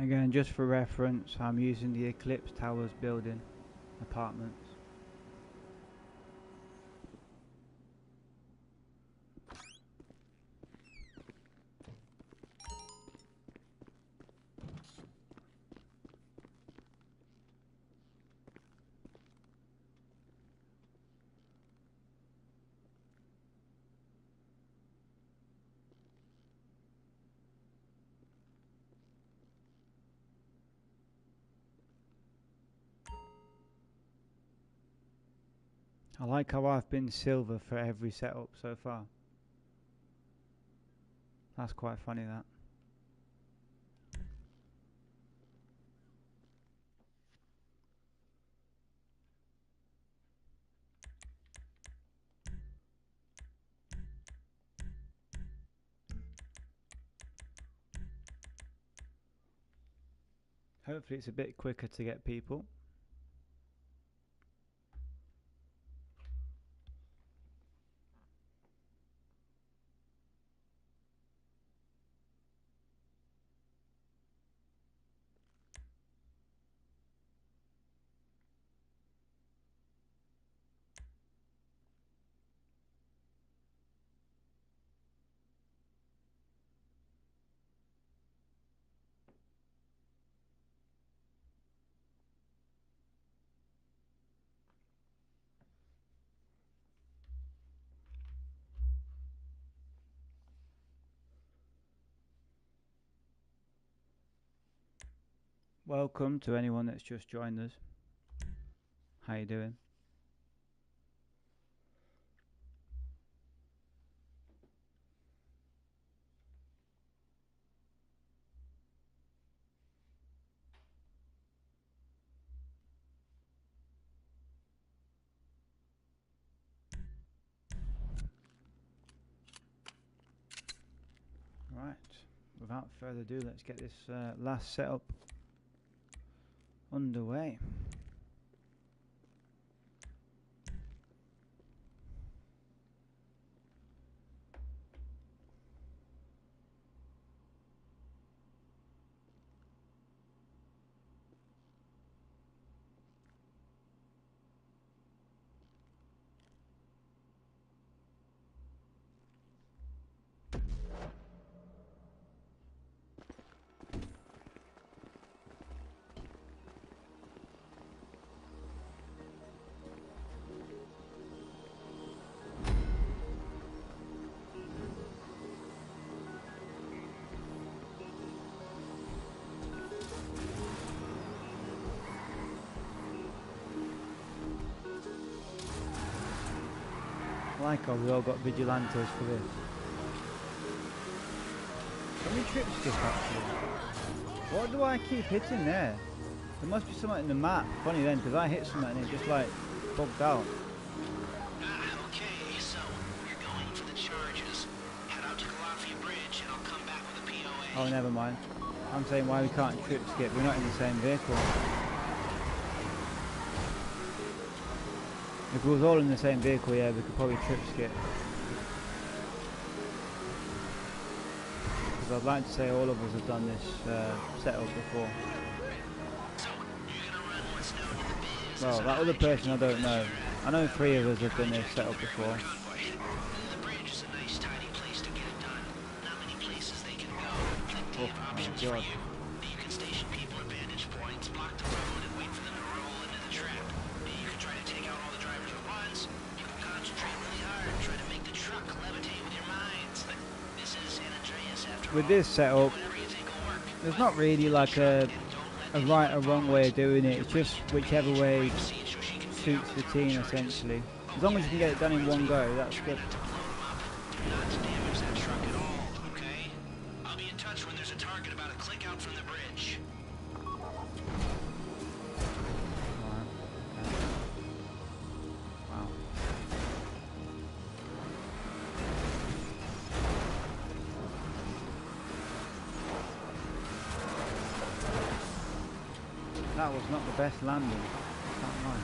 Again, just for reference, I'm using the Eclipse Towers building apartments. I like how I've been silver for every setup so far. That's quite funny, that. Hopefully it's a bit quicker to get people. Welcome to anyone that's just joined us. How you doing? Right, without further ado, let's get this last setup underway. I like how we all got vigilantes for this. Can we trip skip actually? What do I keep hitting there? There must be something in the map. Funny then, because I hit something and it just like bugged out. Okay, so we're going for the charges. Head out to Calafia Bridge and I'll come back with a POA. Oh, never mind. I'm saying why we can't trip skip. We're not in the same vehicle. If we was all in the same vehicle, yeah, we could probably trip skip. Because I'd like to say all of us have done this setup before. So, you're gonna run what's known in the biz. Well, that other person I don't know. I know 3 of us have done this setup before. The bridge is a nice, tidy place to get it done. Not many places they can go. Plenty of options for you. You can station people at vantage points, block the road, and wait for them to roll into the trap. You can try to take out all the drivers at once. You can concentrate really hard and try to make the truck levitate with your minds. This is San Andreas after all. With this setup, Whatever you think will work. there's not really like a right or wrong way of doing it. It's just whichever way suits the team essentially. As long as you can get it done in one go, that's good. Not to damage that truck at all, okay? I'll be in touch when there's a target about a click out from the bridge. Alright, okay. Wow. That was not the best landing. Can't lie.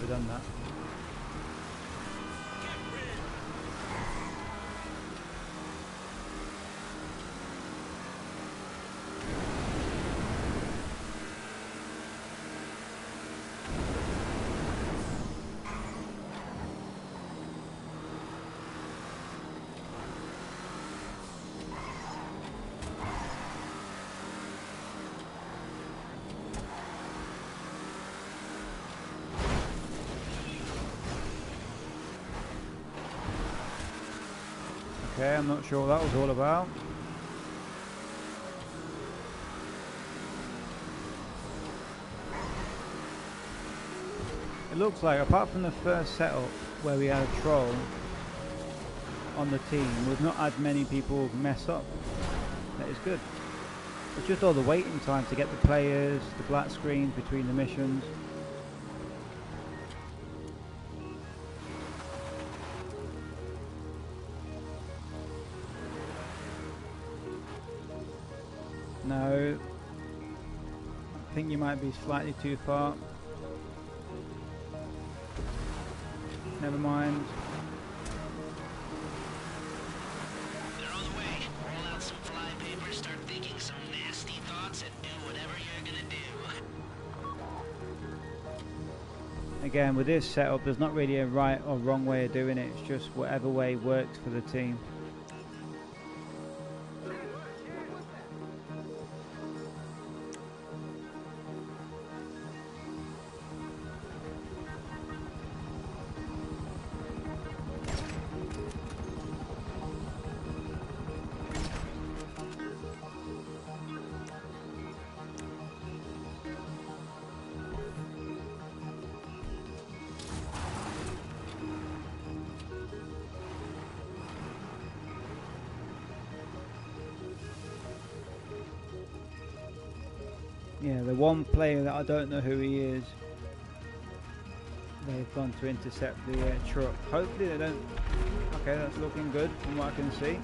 have done that. Okay, I'm not sure what that was all about. It looks like, apart from the first setup where we had a troll on the team, we've not had many people mess up. That is good. It's just all the waiting time to get the players, the black screens between the missions. No, I think you might be slightly too far. Never mind. They're on the way. Roll out some flypaper, start thinking some nasty thoughts, and do whatever you're gonna do. Again, with this setup, there's not really a right or wrong way of doing it. It's just whatever way works for the team. Yeah, the one player that I don't know who he is, they've gone to intercept the truck. Hopefully they don't... Okay, that's looking good from what I can see.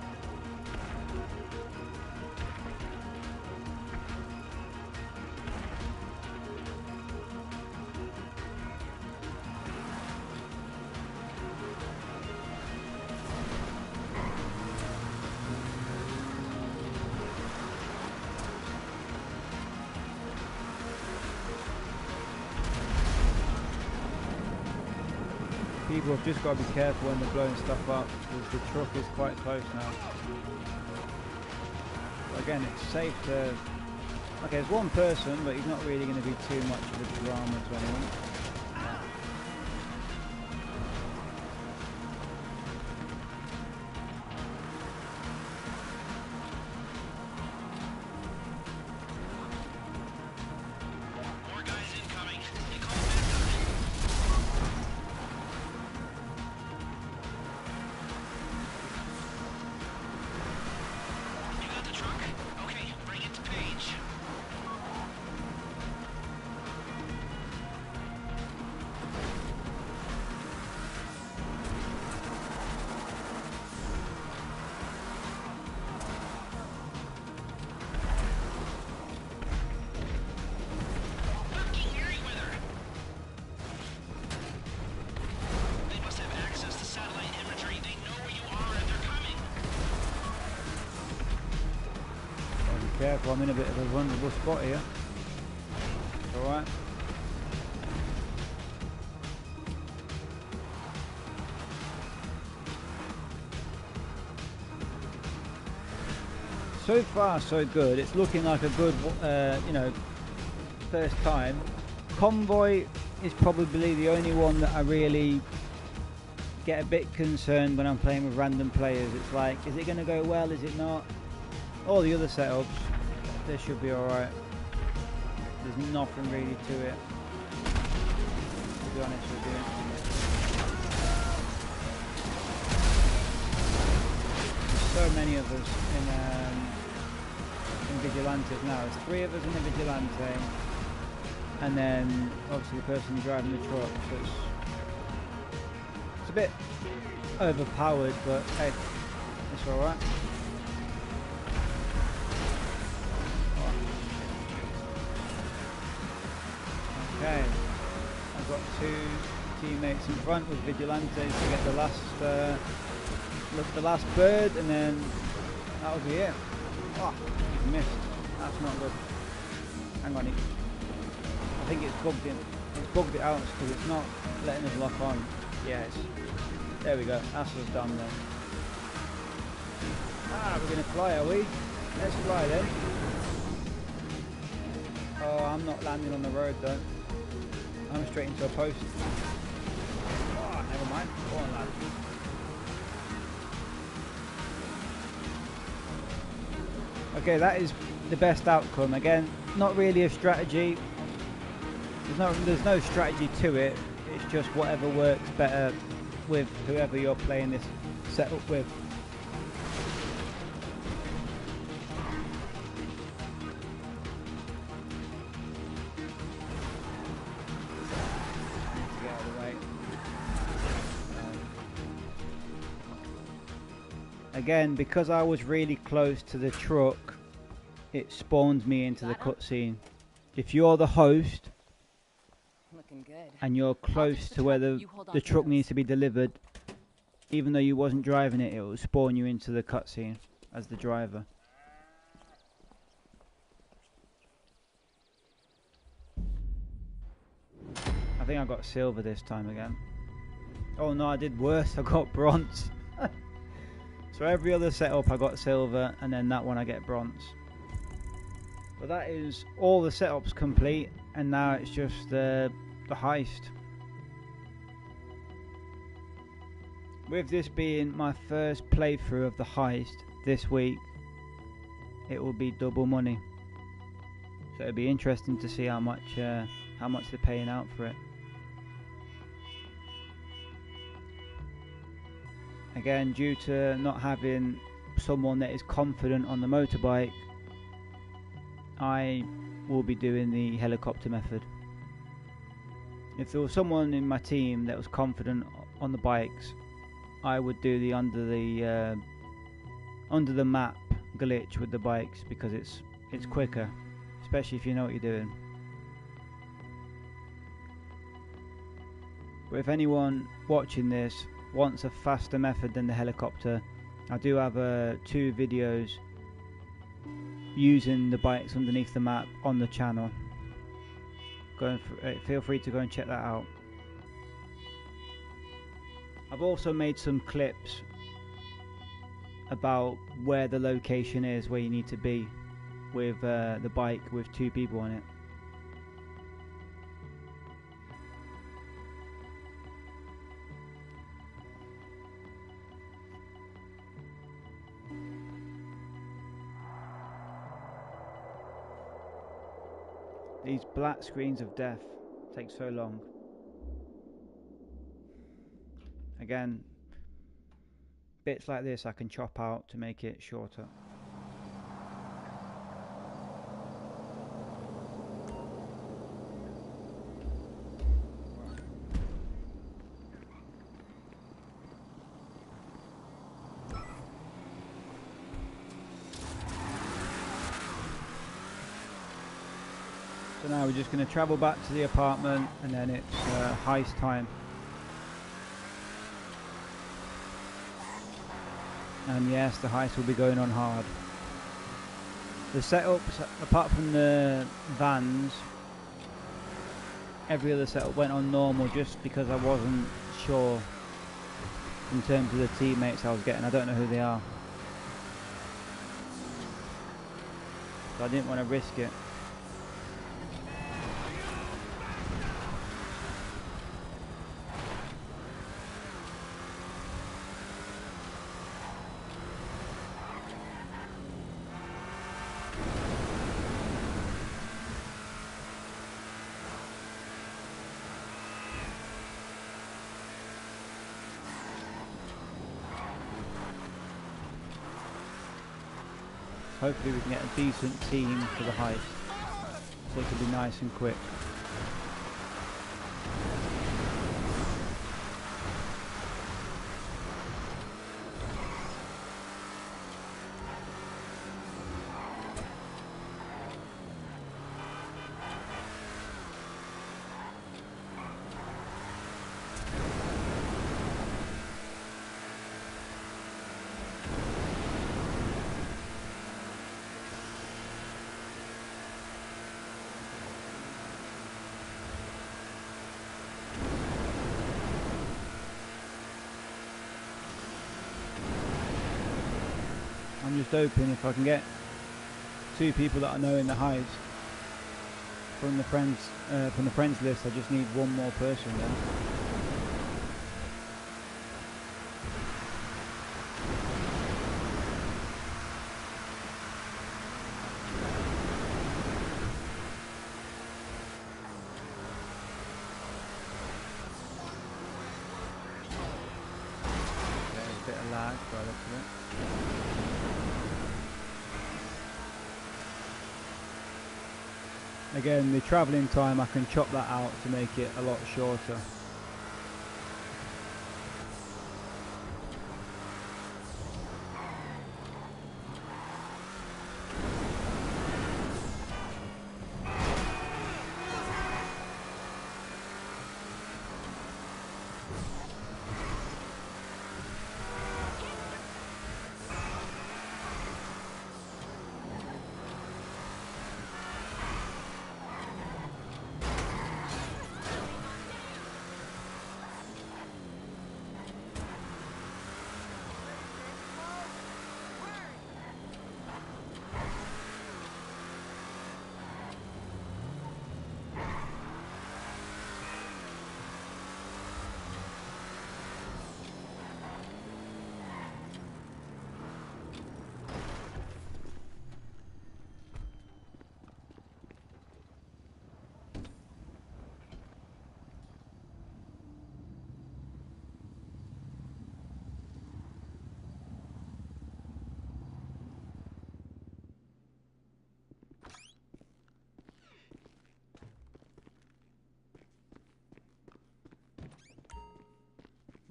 People have just got to be careful when they're blowing stuff up, because the truck is quite close now. But again, it's safe to... Okay, it's one person, but he's not really going to be too much of a drama to anyone. More guys incoming. They call backup. You got the truck? Okay, bring it to Paige. Fucking Merryweather! They must have access to satellite imagery. They know where you are and they're coming. Gotta be careful, I'm in a bit of a vulnerable spot here. Alright. So far, so good. It's looking like a good, you know, first time. Convoy is probably the only one that I really get a bit concerned when I'm playing with random players. It's like, is it going to go well? Is it not? All the other setups, they should be alright. There's nothing really to it, to be honest with you. There's so many of us in Vigilantes now. There's 3 of us in the Vigilante, and then obviously the person driving the truck, so it's a bit overpowered, but hey, it's alright. Okay, I've got 2 teammates in front with vigilantes to get the last bird, and then that'll be it. Oh, he's missed. That's not good. Hang on, I think it's bugged in. It's bugged it out because it's not letting us lock on. Yes. There we go. That's us done then. Ah, we're gonna fly, are we? Let's fly then. Oh, I'm not landing on the road though. I'm straight into a post. Oh, never mind. Go on, lad. Okay, that is the best outcome. Again, not really a strategy. There's no strategy to it. It's just whatever works better with whoever you're playing this setup with. Get out of the way. Again, because I was really close to the truck, it spawned me into the cutscene. If you're the host and you're close to where the truck needs to be delivered, even though you wasn't driving it, it will spawn you into the cutscene as the driver. I think I got silver this time again. Oh no, I did worse. I got bronze. So every other setup I got silver, and then that one I get bronze. But that is all the setups complete, and now it's just the heist. With this being my first playthrough of the heist this week, it will be double money. So it'll be interesting to see how much they're paying out for it. Again, due to not having someone that is confident on the motorbike, I will be doing the helicopter method. If there was someone in my team that was confident on the bikes, I would do the under the map glitch with the bikes, because it's quicker, especially if you know what you're doing. But if anyone watching this wants a faster method than the helicopter, I do have 2 videos using the bikes underneath the map on the channel. Feel free to go and check that out. I've also made some clips about where the location is, where you need to be with the bike with 2 people on it. These black screens of death take so long. Again, bits like this I can chop out to make it shorter. So now we're just going to travel back to the apartment, and then it's heist time. And yes, the heist will be going on hard. The setups, apart from the vans, every other setup went on normal, just because I wasn't sure in terms of the teammates I was getting. I don't know who they are, so I didn't want to risk it. Hopefully we can get a decent team for the heist, so it can be nice and quick. just hoping if I can get 2 people that I know in the heist from the friends list. I just need 1 more person now. Bit of lag by the looks of it. Again, the travelling time, I can chop that out to make it a lot shorter.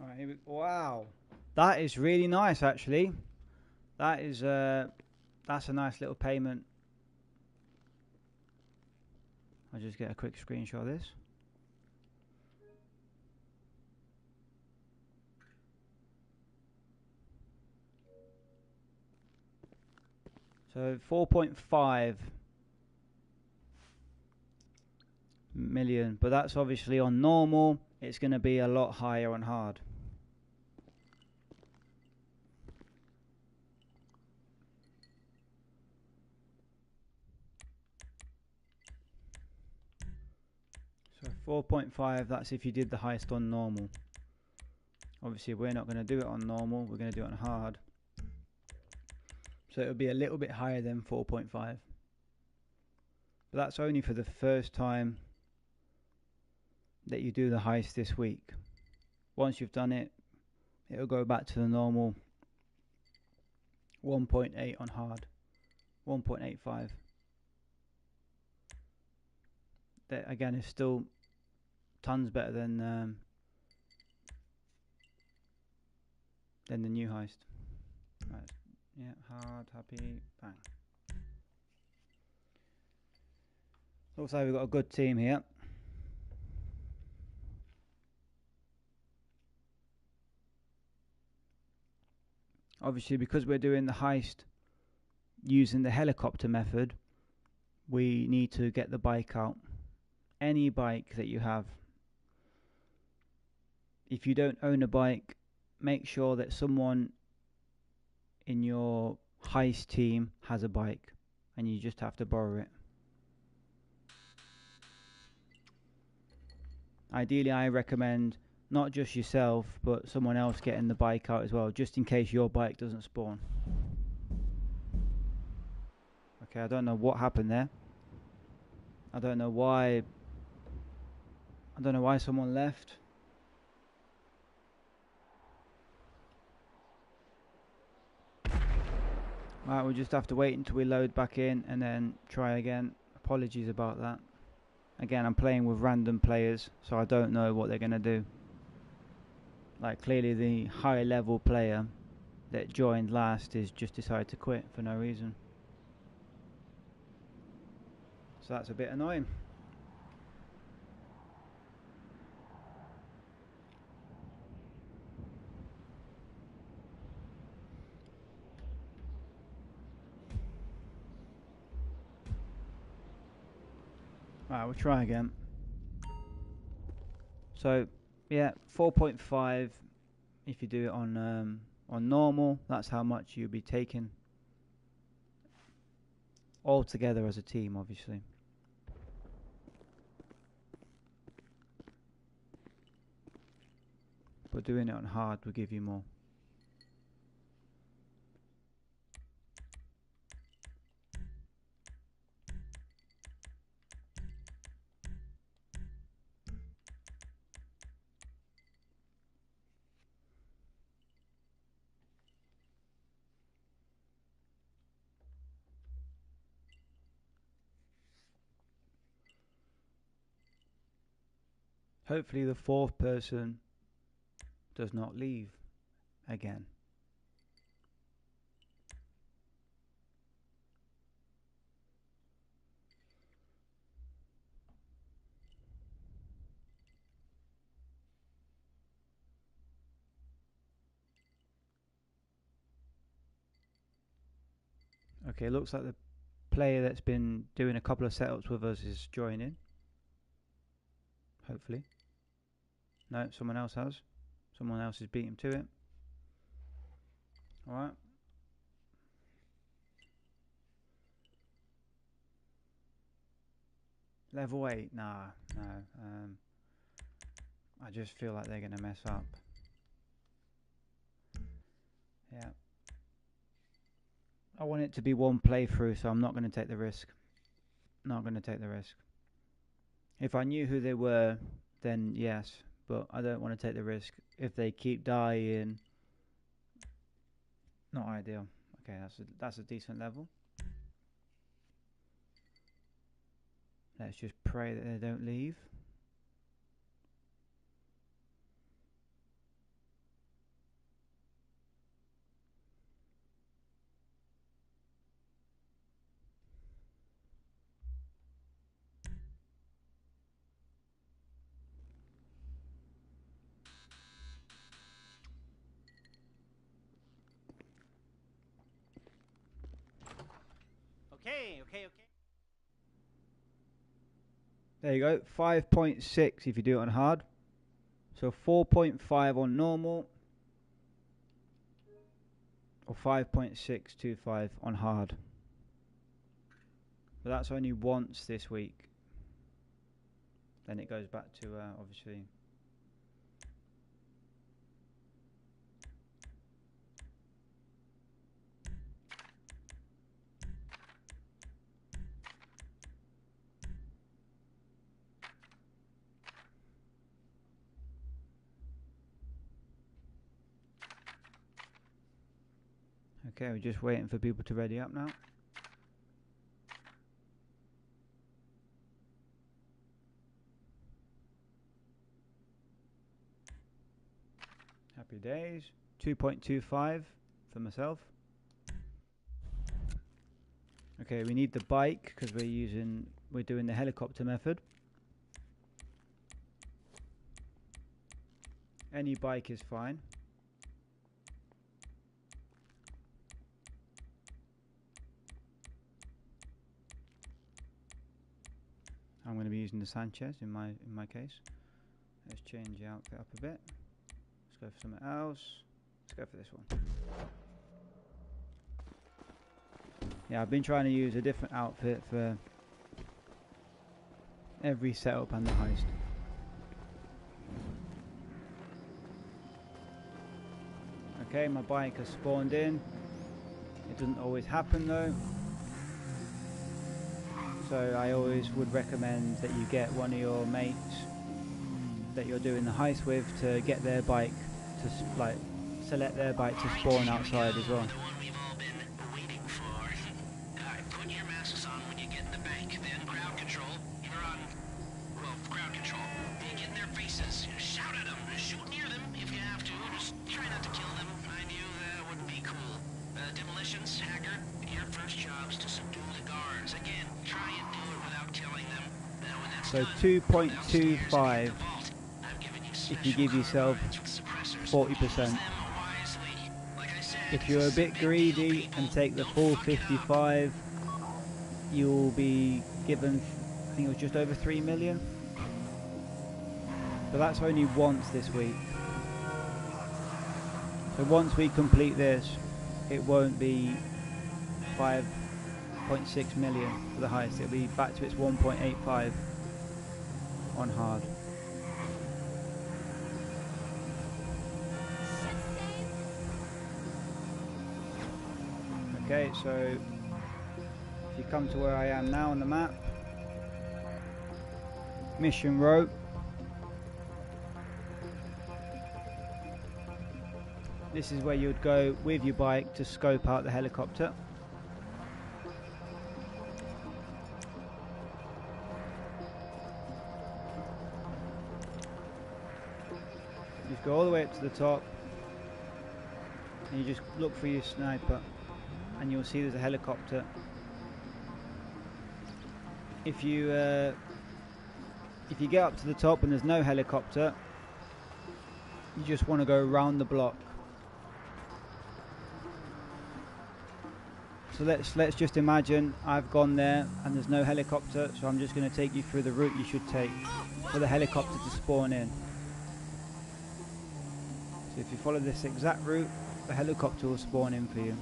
Alright, here we, wow, that is really nice actually. That is that's a nice little payment. I'll just get a quick screenshot of this. So 4.5 million, but that's obviously on normal. It's going to be a lot higher on hard. So 4.5, that's if you did the heist on normal. Obviously we're not going to do it on normal, we're going to do it on hard. So it'll be a little bit higher than 4.5. But that's only for the first time that you do the heist this week. Once you've done it, it'll go back to the normal 1.8 on hard, 1.85. That again is still tons better than the new heist. Right. Yeah, hard, happy, bang. Looks like we've got a good team here. Obviously, because we're doing the heist using the helicopter method, we need to get the bike out. Any bike that you have. If you don't own a bike, make sure that someone in your heist team has a bike and you just have to borrow it. Ideally, I recommend not just yourself, but someone else getting the bike out as well, just in case your bike doesn't spawn. Okay, I don't know what happened there. I don't know why someone left. Right, we'll just have to wait until we load back in and then try again. Apologies about that. Again, I'm playing with random players, so I don't know what they're going to do. Like, clearly the high level player that joined last is just decided to quit for no reason. So that's a bit annoying. Right, we'll try again. So, yeah, 4.5 if you do it on normal. That's how much you'll be taking all together as a team, obviously. But doing it on hard will give you more. Hopefully the fourth person does not leave again. Okay, looks like the player that's been doing a couple of setups with us is joining. Hopefully. No, someone else has. Someone else has beat him to it. Alright. Level 8? Nah, no. I just feel like they're going to mess up. Yeah. I want it to be one playthrough, so I'm not going to take the risk. Not going to take the risk. If I knew who they were, then yes. But I don't want to take the risk. If they keep dying, not ideal. Okay, that's a decent level. Let's just pray that they don't leave. Okay. There you go. 5.6 if you do it on hard. So 4.5 on normal. Or 5.625 on hard. But that's only once this week. Then it goes back to obviously. Okay, we're just waiting for people to ready up now. Happy days. 2.25 for myself. Okay, we need the bike because we're doing the helicopter method. Any bike is fine. I'm going to be using the Sanchez in my case. Let's change the outfit up a bit. Let's go for something else. Let's go for this one. Yeah, I've been trying to use a different outfit for every setup and the heist. Okay, my bike has spawned in. It doesn't always happen though. So I always would recommend that you get one of your mates that you're doing the heist with to get their bike to select their bike to spawn outside as well. The one we've all been waiting for. Alright, put your masks on when you get in the bank. Then crowd control. You're on, well, crowd control. You get in their faces. Shout at them. Shoot near them if you have to. Just try not to kill them. I knew that wouldn't be cool. Demolitions, Hacker, your first job's to subdue the guards. Again, try and do it without killing them. When that's So done, 2.25 if you give yourself 40%. If you're a bit greedy and take the full 55, you'll be given, I think it was just over 3 million. But that's only once this week. So once we complete this, it won't be 5 0.6 million for the highest. It'll be back to its 1.85 on hard. Okay, so if you come to where I am now on the map, Mission Row. This is where you would go with your bike to scope out the helicopter. You go all the way up to the top and you just look for your sniper and you'll see there's a helicopter. If you get up to the top and there's no helicopter, you just want to go around the block. So let's just imagine I've gone there and there's no helicopter, so I'm just going to take you through the route you should take for the helicopter to spawn in. So if you follow this exact route, the helicopter will spawn in for you.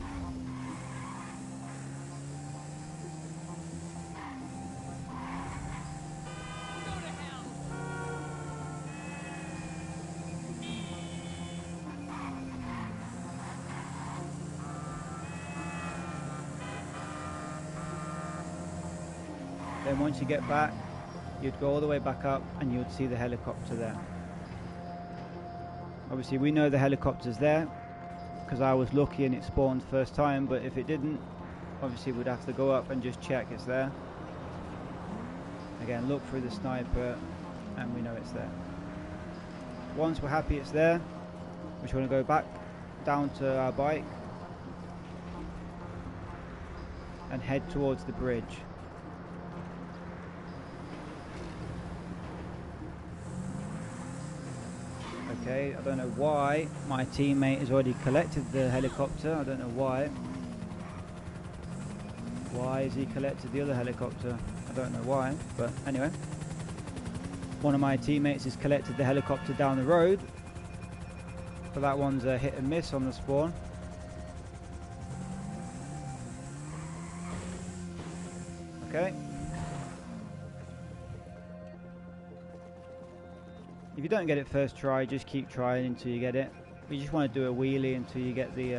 Then once you get back, you'd go all the way back up and you'd see the helicopter there. Obviously we know the helicopter's there because I was lucky and it spawned first time, but if it didn't, obviously we'd have to go up and just check it's there. Again, look through the sniper and we know it's there. Once we're happy it's there, we just want to go back down to our bike and head towards the bridge. Okay, I don't know why my teammate has already collected the helicopter. I don't know why. Why has he collected the other helicopter? I don't know why, but anyway. One of my teammates has collected the helicopter down the road. But that one's a hit and miss on the spawn. Okay. If you don't get it first try, just keep trying until you get it. You just want to do a wheelie until you get the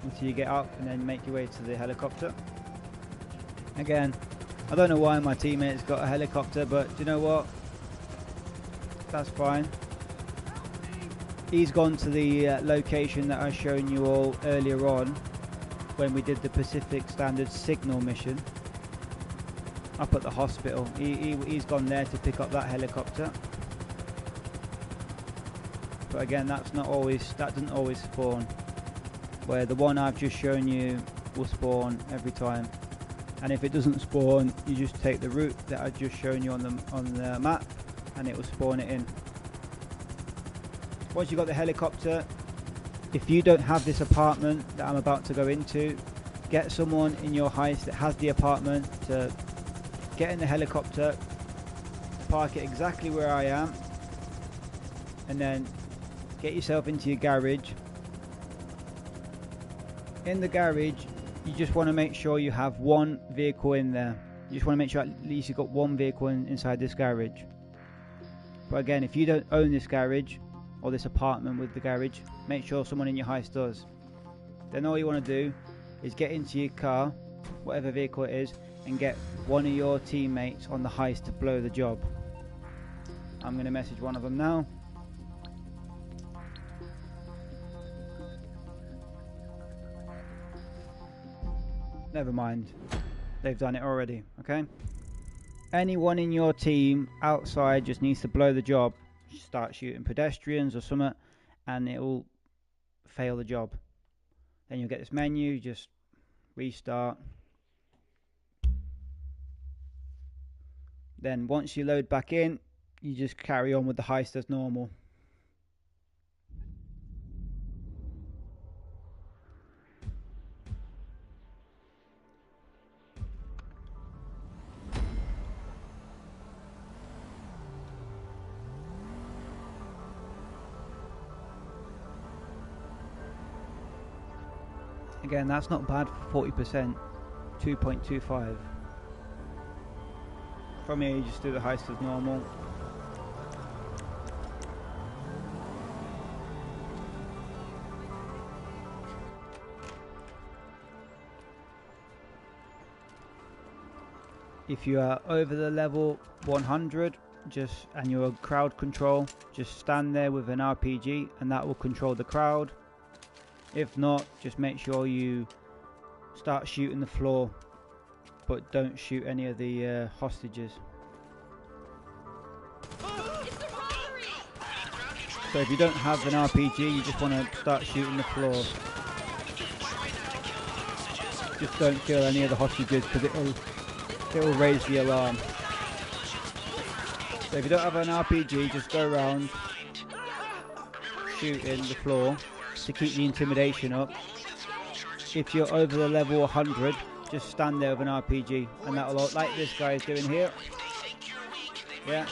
until you get up, and then make your way to the helicopter. Again, I don't know why my teammate's got a helicopter, but do you know what? That's fine. He's gone to the location that I've shown you all earlier on when we did the Pacific Standard Signal mission up at the hospital. He's gone there to pick up that helicopter. But again, that doesn't always spawn. Where the one I've just shown you will spawn every time. And if it doesn't spawn, you just take the route that I've just shown you on the map, and it will spawn it in. Once you've got the helicopter, if you don't have this apartment that I'm about to go into, get someone in your heist that has the apartment to get in the helicopter, park it exactly where I am, and then get yourself into your garage. In the garage, you just want to make sure you have one vehicle in there. You just want to make sure at least you've got one vehicle inside this garage. But again, if you don't own this garage or this apartment with the garage, make sure someone in your heist does. Then all you want to do is get into your car, whatever vehicle it is, and get one of your teammates on the heist to blow the job. I'm going to message one of them now. Never mind, they've done it already. Okay, anyone in your team outside just needs to blow the job. Start shooting pedestrians or something and it will fail the job. Then you'll get this menu, just restart. Then once you load back in, you just carry on with the heist as normal. Again, that's not bad for 40%. 2.25. From here, you just do the heist as normal. If you are over the level 100, and you're a crowd control, just stand there with an RPG and that will control the crowd. If not, just make sure you start shooting the floor, but don't shoot any of the hostages. So if you don't have an RPG, you just want to start shooting the floor. Just don't kill any of the hostages because it'll raise the alarm. So if you don't have an RPG, just go around shooting the floor to keep the intimidation up. If you're over the level 100, just stand there with an RPG, and that'll, like this guy is doing here. Yeah,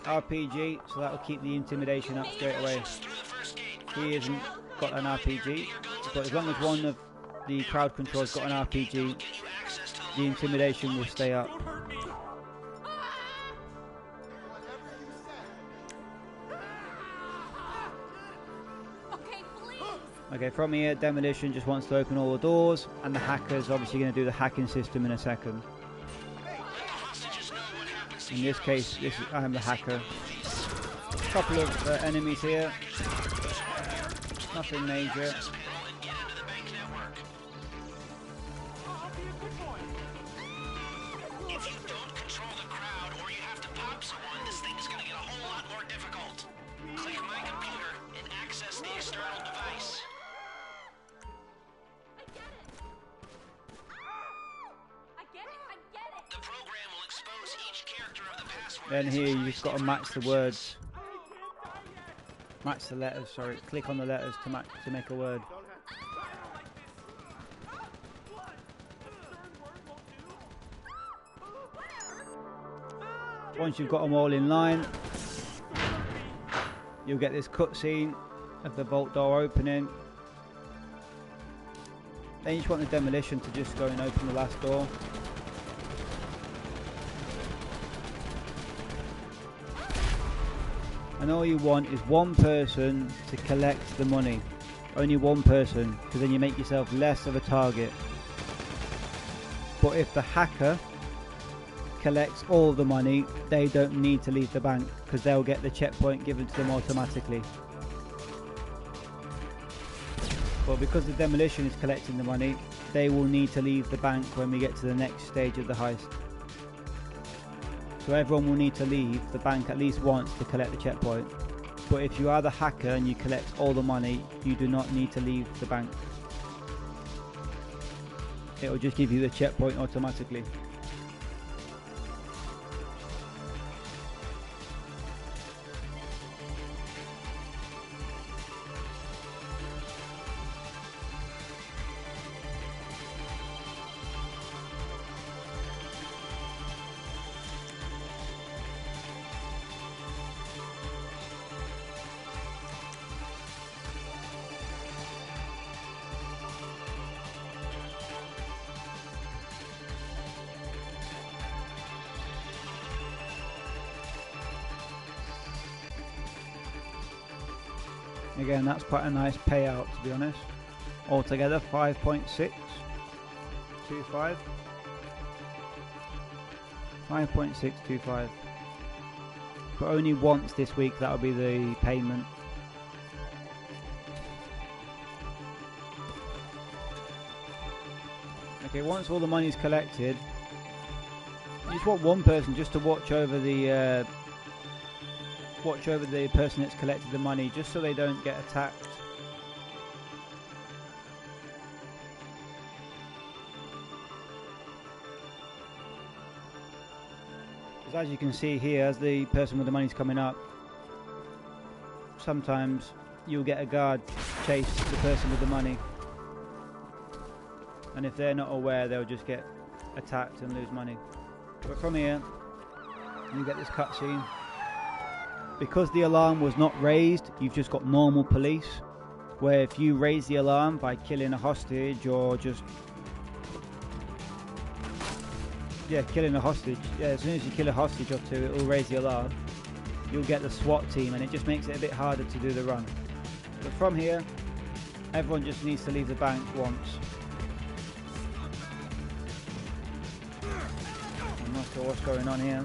RPG, so that'll keep the intimidation up straight away. He hasn't got an RPG, but as long as one of the crowd control's got an RPG, the intimidation will stay up. Okay, from here, Demolition just wants to open all the doors, and the hacker's obviously going to do the hacking system in a second. In this case, I am the hacker. A couple of enemies here. Nothing major. Then here you just got to match the words, match the letters. Sorry, click on the letters to make a word. Once you've got them all in line, you'll get this cutscene of the vault door opening. Then you just want the Demolition to just go and open the last door. And all you want is one person to collect the money. Only one person, because then you make yourself less of a target. But if the hacker collects all the money, they don't need to leave the bank, because they'll get the checkpoint given to them automatically. But because the Demolition is collecting the money, they will need to leave the bank when we get to the next stage of the heist. So everyone will need to leave the bank at least once to collect the checkpoint. But if you are the hacker and you collect all the money, you do not need to leave the bank. It will just give you the checkpoint automatically. Again, that's quite a nice payout, to be honest. Altogether 5.625. 5.625. But only once this week that'll be the payment. Okay, once all the money's collected, you just want one person just to watch over the person that's collected the money, just so they don't get attacked. Because as you can see here, as the person with the money's coming up, sometimes you'll get a guard chase the person with the money, and if they're not aware, they'll just get attacked and lose money. But from here, you get this cutscene. Because the alarm was not raised, you've just got normal police. where if you raise the alarm by killing a hostage or just killing a hostage, as soon as you kill a hostage or two, it will raise the alarm. You'll get the SWAT team, and it just makes it a bit harder to do the run. But from here, everyone just needs to leave the bank once. I'm not sure what's going on here.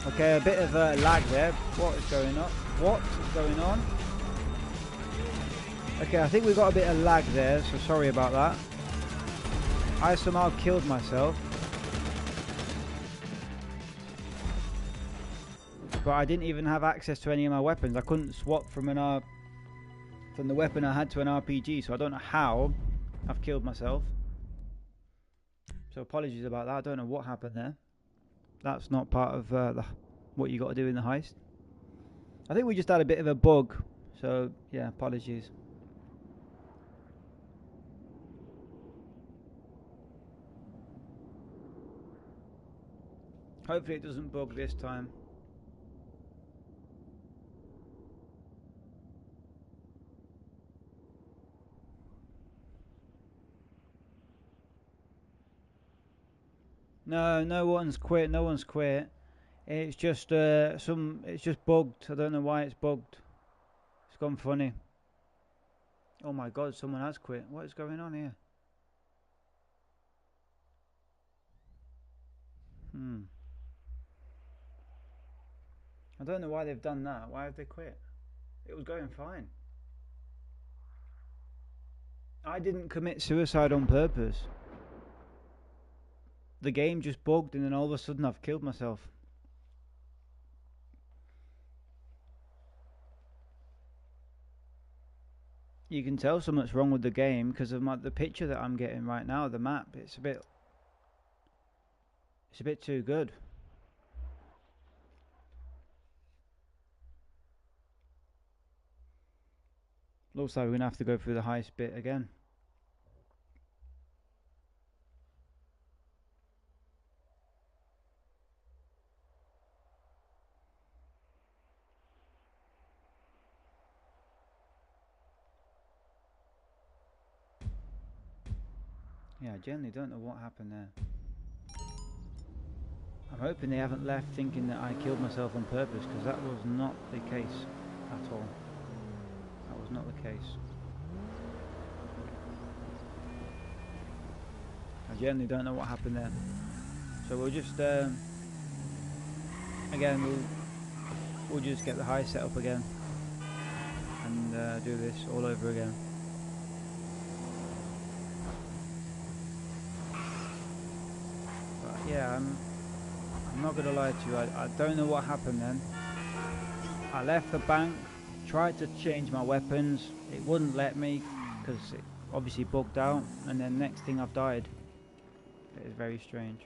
Okay, a bit of a lag there. What is going on? What is going on? Okay, I think we've got a bit of lag there, so sorry about that. I somehow killed myself. But I didn't even have access to any of my weapons. I couldn't swap from the weapon I had to an RPG, so I don't know how I've killed myself. So apologies about that. I don't know what happened there. That's not part of what you got to do in the heist. I think we just had a bit of a bug. So yeah, apologies. Hopefully it doesn't bug this time. No, no one's quit. No one's quit. It's just it's just bugged. I don't know why it's bugged. It's gone funny. Oh my god, someone has quit. What is going on here? I don't know why they've done that. Why have they quit? It was going fine. I didn't commit suicide on purpose. The game just bugged and then all of a sudden I've killed myself. You can tell something's wrong with the game because of the picture that I'm getting right now, the map. It's a bit too good. Looks like we're going to have to go through the heist bit again. Yeah, I generally don't know what happened there. I'm hoping they haven't left thinking that I killed myself on purpose, because that was not the case at all. That was not the case. I generally don't know what happened there. So we'll just, again, we'll just get the heist set up again and do this all over again. But yeah, I'm not gonna lie to you, I don't know what happened then. I left the bank, tried to change my weapons, it wouldn't let me because it obviously bugged out, and then next thing I've died. It is very strange.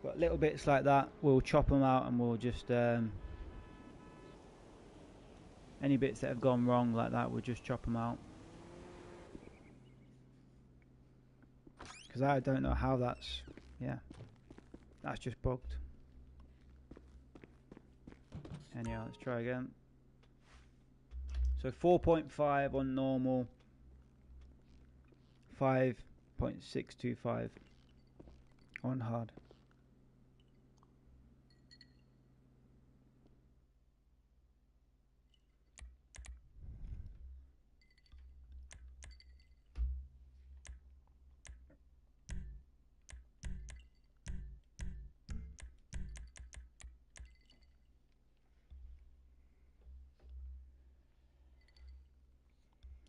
But little bits like that, we'll chop them out and we'll just any bits that have gone wrong like that, we'll just chop them out. Because I don't know how that's, yeah, that's just bugged. Anyhow, let's try again. So 4.5 on normal, 5.625 on hard.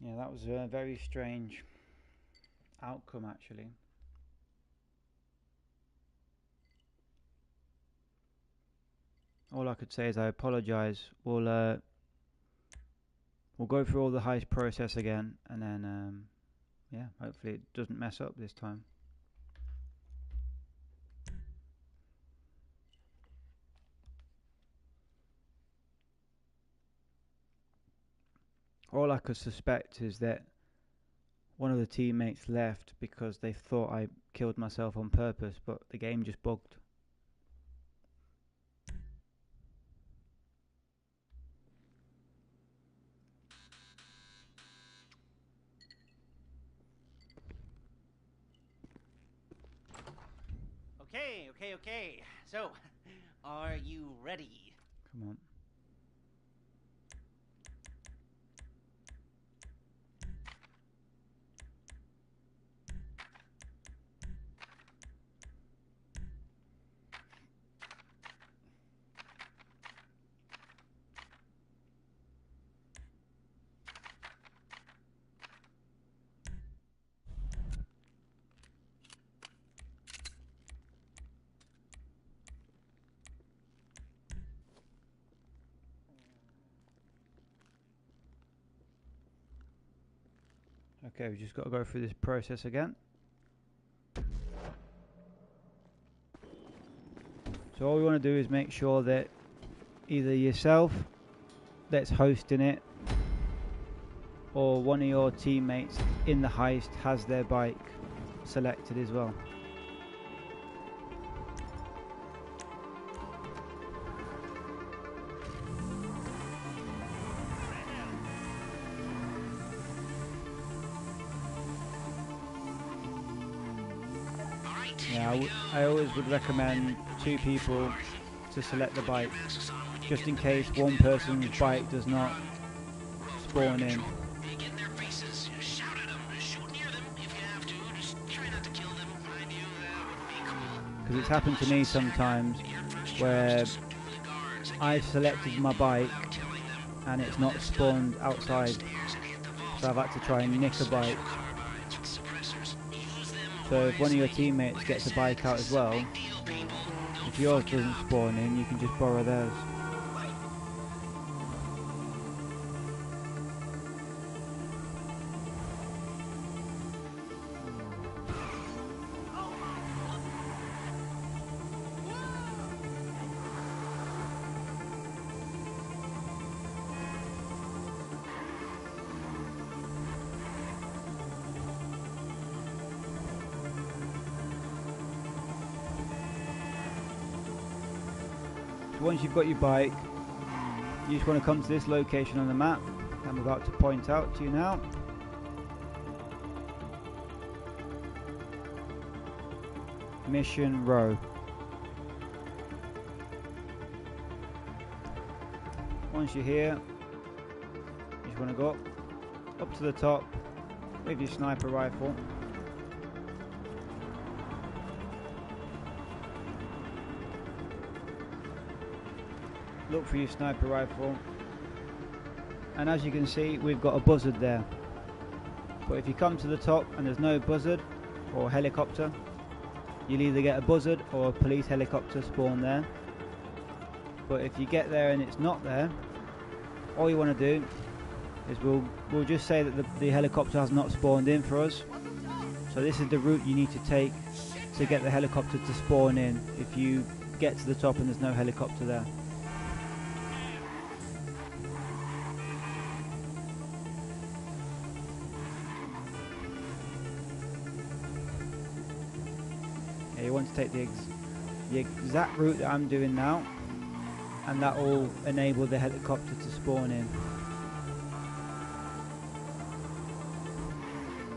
Yeah, that was a very strange outcome actually. All I could say is I apologise. We'll go through all the heist process again, and then yeah, hopefully it doesn't mess up this time. All I could suspect is that one of the teammates left because they thought I killed myself on purpose, but the game just bugged. Okay. So, are you ready? Come on. Okay, we've just got to go through this process again. So all we want to do is make sure that either yourself that's hosting it or one of your teammates in the heist has their bike selected as well. Yeah, I always would recommend 2 people to select the bike, just in case one person's bike does not spawn in. Because it's happened to me sometimes where I've selected my bike and it's not spawned outside, so I've had to try and nick a bike. So if one of your teammates gets a bike out as well, if yours doesn't spawn in, you can just borrow theirs. Once you've got your bike, you just want to come to this location on the map I'm about to point out to you now. Mission Row. Once you're here, you just want to go up to the top with your sniper rifle. Look for your sniper rifle, and as you can see, we've got a buzzard there. But if you come to the top and there's no buzzard or helicopter, you'll either get a buzzard or a police helicopter spawn there. But if you get there and it's not there, all you want to do is we'll just say that the helicopter has not spawned in for us. So this is the route you need to take to get the helicopter to spawn in if you get to the top and there's no helicopter there. You want to take the exact route that I'm doing now, and that will enable the helicopter to spawn in.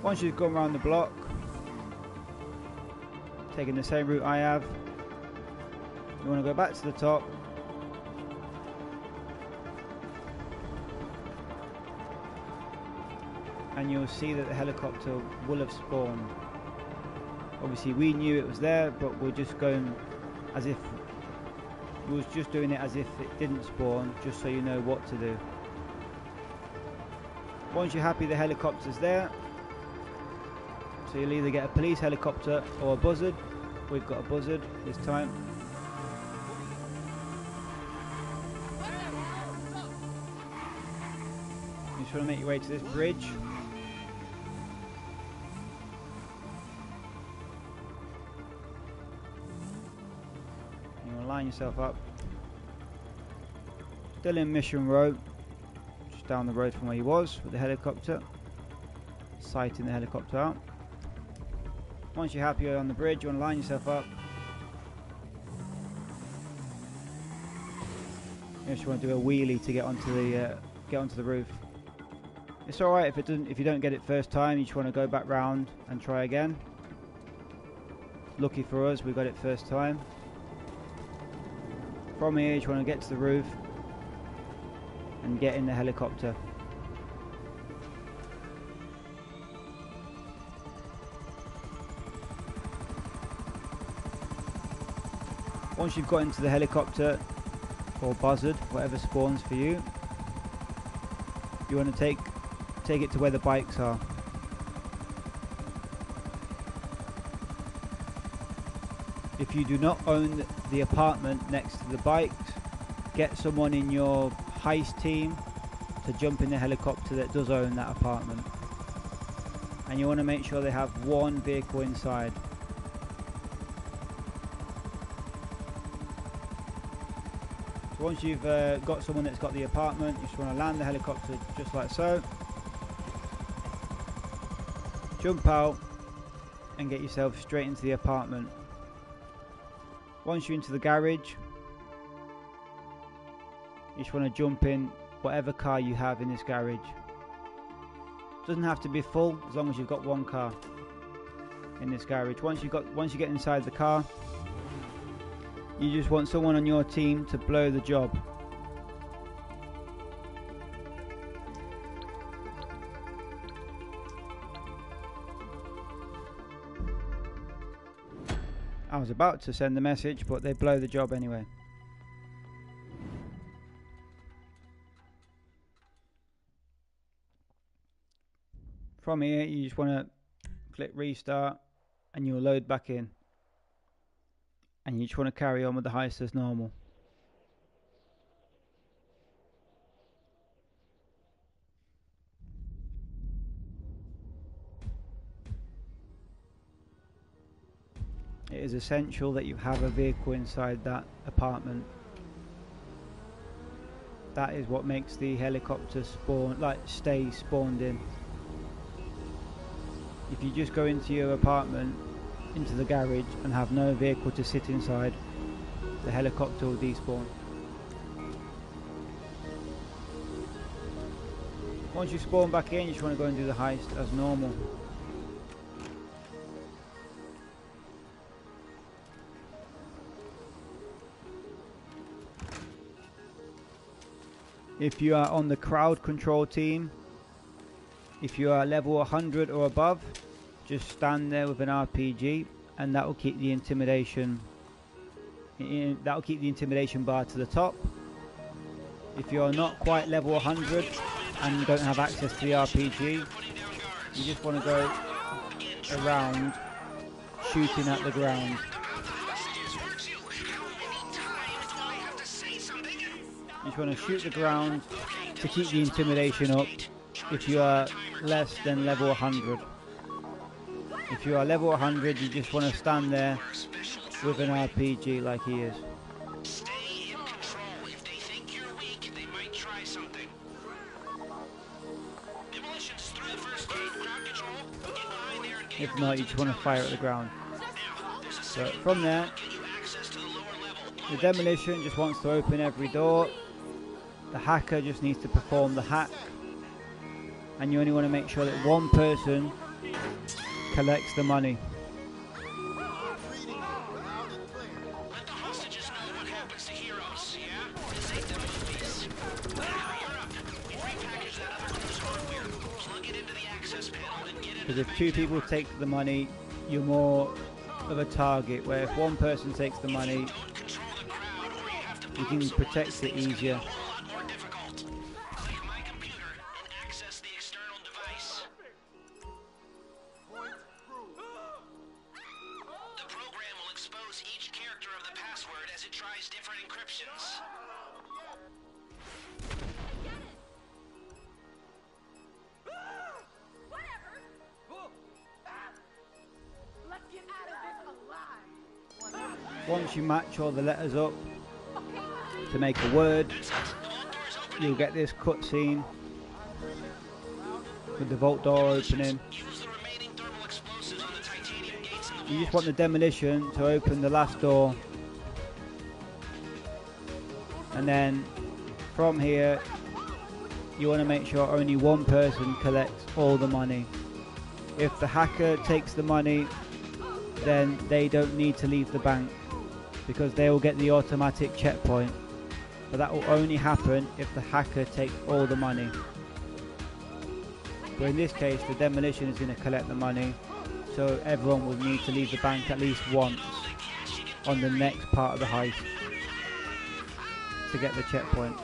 Once you've gone around the block, taking the same route I have, you want to go back to the top, and you'll see that the helicopter will have spawned. Obviously we knew it was there, but we're just going as if we was just doing it as if it didn't spawn, just so you know what to do. Once you're happy the helicopter's there, so you'll either get a police helicopter or a buzzard. We've got a buzzard this time. You just want to make your way to this bridge. Line yourself up. Still in Mission Row, just down the road from where he was with the helicopter, sighting the helicopter out. Once you're happy on the bridge, you want to line yourself up. You just want to do a wheelie to get onto the roof. It's all right if you don't get it first time. You just want to go back round and try again. Lucky for us, we got it first time. From here, you just want to get to the roof and get in the helicopter. Once you've got into the helicopter, or buzzard, whatever spawns for you, you want to take it to where the bikes are. If you do not own the apartment next to the bikes, get someone in your heist team to jump in the helicopter that does own that apartment. And you want to make sure they have one vehicle inside. So once you've got someone that's got the apartment, you just want to land the helicopter just like so. Jump out and get yourself straight into the apartment. Once you're into the garage, you just want to jump in whatever car you have in this garage. Doesn't have to be full, as long as you've got one car in this garage. Once you get inside the car, you just want someone on your team to blow the job. I was about to send the message, but they blow the job anyway. From here, you just want to click restart and you'll load back in. And you just want to carry on with the heist as normal. It is essential that you have a vehicle inside that apartment. That is what makes the helicopter stay spawned in. If you just go into your apartment, into the garage, and have no vehicle to sit inside, the helicopter will despawn. Once you spawn back in, you just want to go and do the heist as normal. If you are on the crowd control team, if you are level 100 or above, just stand there with an RPG, and that will keep the intimidation. That will keep the intimidation bar to the top. If you are not quite level 100 and you don't have access to the RPG, you just want to go around shooting at the ground. You just want to shoot the ground to keep the intimidation up if you are less than level 100. If you are level 100, you just want to stand there with an RPG like he is. Stay in control. If they think you're weak, they might try something. Demolition's through the first gate. Crowd control. Get behind there and get If not, you just want to fire at the ground. So from there, the demolition just wants to open every door. The hacker just needs to perform the hack. And you only want to make sure that one person collects the money. Let the hostages know what happens to heroes, yeah? This ain't the movies. Now you're up. We repackage that other crew's hardware. Plug it into the access panel and get into Because the if two people take the money, you're more of a target, where if one person takes the money, control the crowd, or you have to you can protect it easier. a lot more difficult. Click my computer and access the external device. The program will expose each character of the password as it tries different encryptions. Let's get out of this alive. Once you match all the letters up to make a word, you'll get this cutscene with the vault door opening. Use the remaining thermal explosives on the titanium gates in the You just want the demolition to open the last door, and then from here you want to make sure only one person collects all the money. If the hacker takes the money then they don't need to leave the bank because they will get the automatic checkpoint. But that will only happen if the hacker takes all the money. But in this case, the demolition is going to collect the money, so everyone will need to leave the bank at least once on the next part of the heist to get the checkpoint.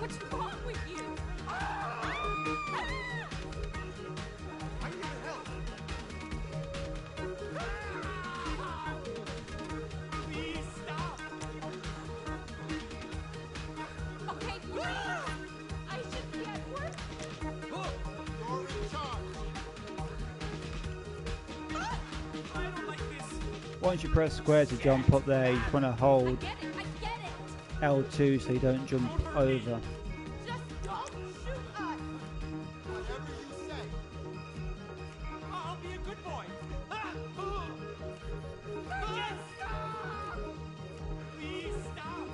What's wrong with you? Please stop! Okay, please. I should be at work. You're in charge. I don't like this. Once you press square to jump up there, you just want to I hold get it. I get it. L2 so you don't jump over. Just don't shoot us. Whatever you say. I'll be a good boy. Just stop. Please stop.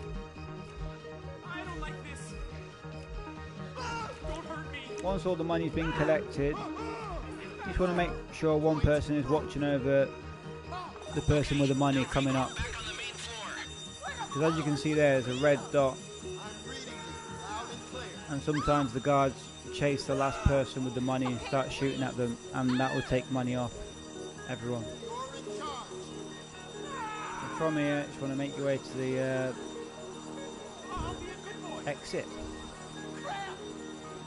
I don't like this. Don't hurt me. Once all the money's been collected, you just want to make sure one person is watching over the person with the money coming up. Back on the main floor. Because as you can see there's a red dot, I'm reading you loud and clear. and sometimes the guards chase the last person with the money and start shooting at them, and that will take money off everyone. You're in charge. And from here, just want to make your way to the I'll be a good boy. exit.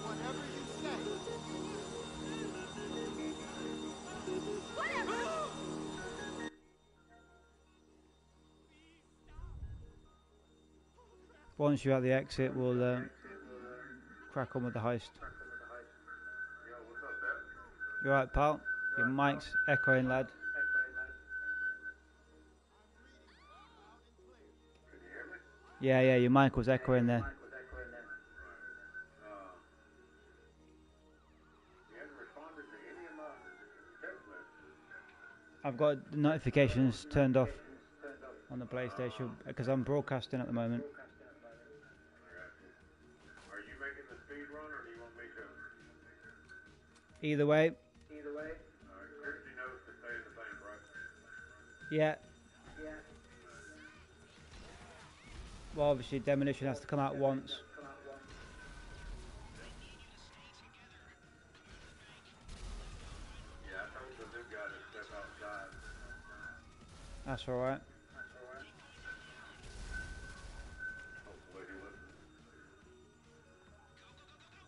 Whatever you say. Whatever. Once you're at the exit, we'll crack on with the heist. You alright, pal? Your mic's echoing, lad. Yeah, your mic was echoing there. I've got the notifications turned off on the PlayStation because I'm broadcasting at the moment. Are you making the speed run, or do you want me to? Either way, Christy knows to stay in the bank, right? yeah. Well, obviously, demolition has to come out once. Yeah, I told the new guy to step outside. That's alright. Hopefully he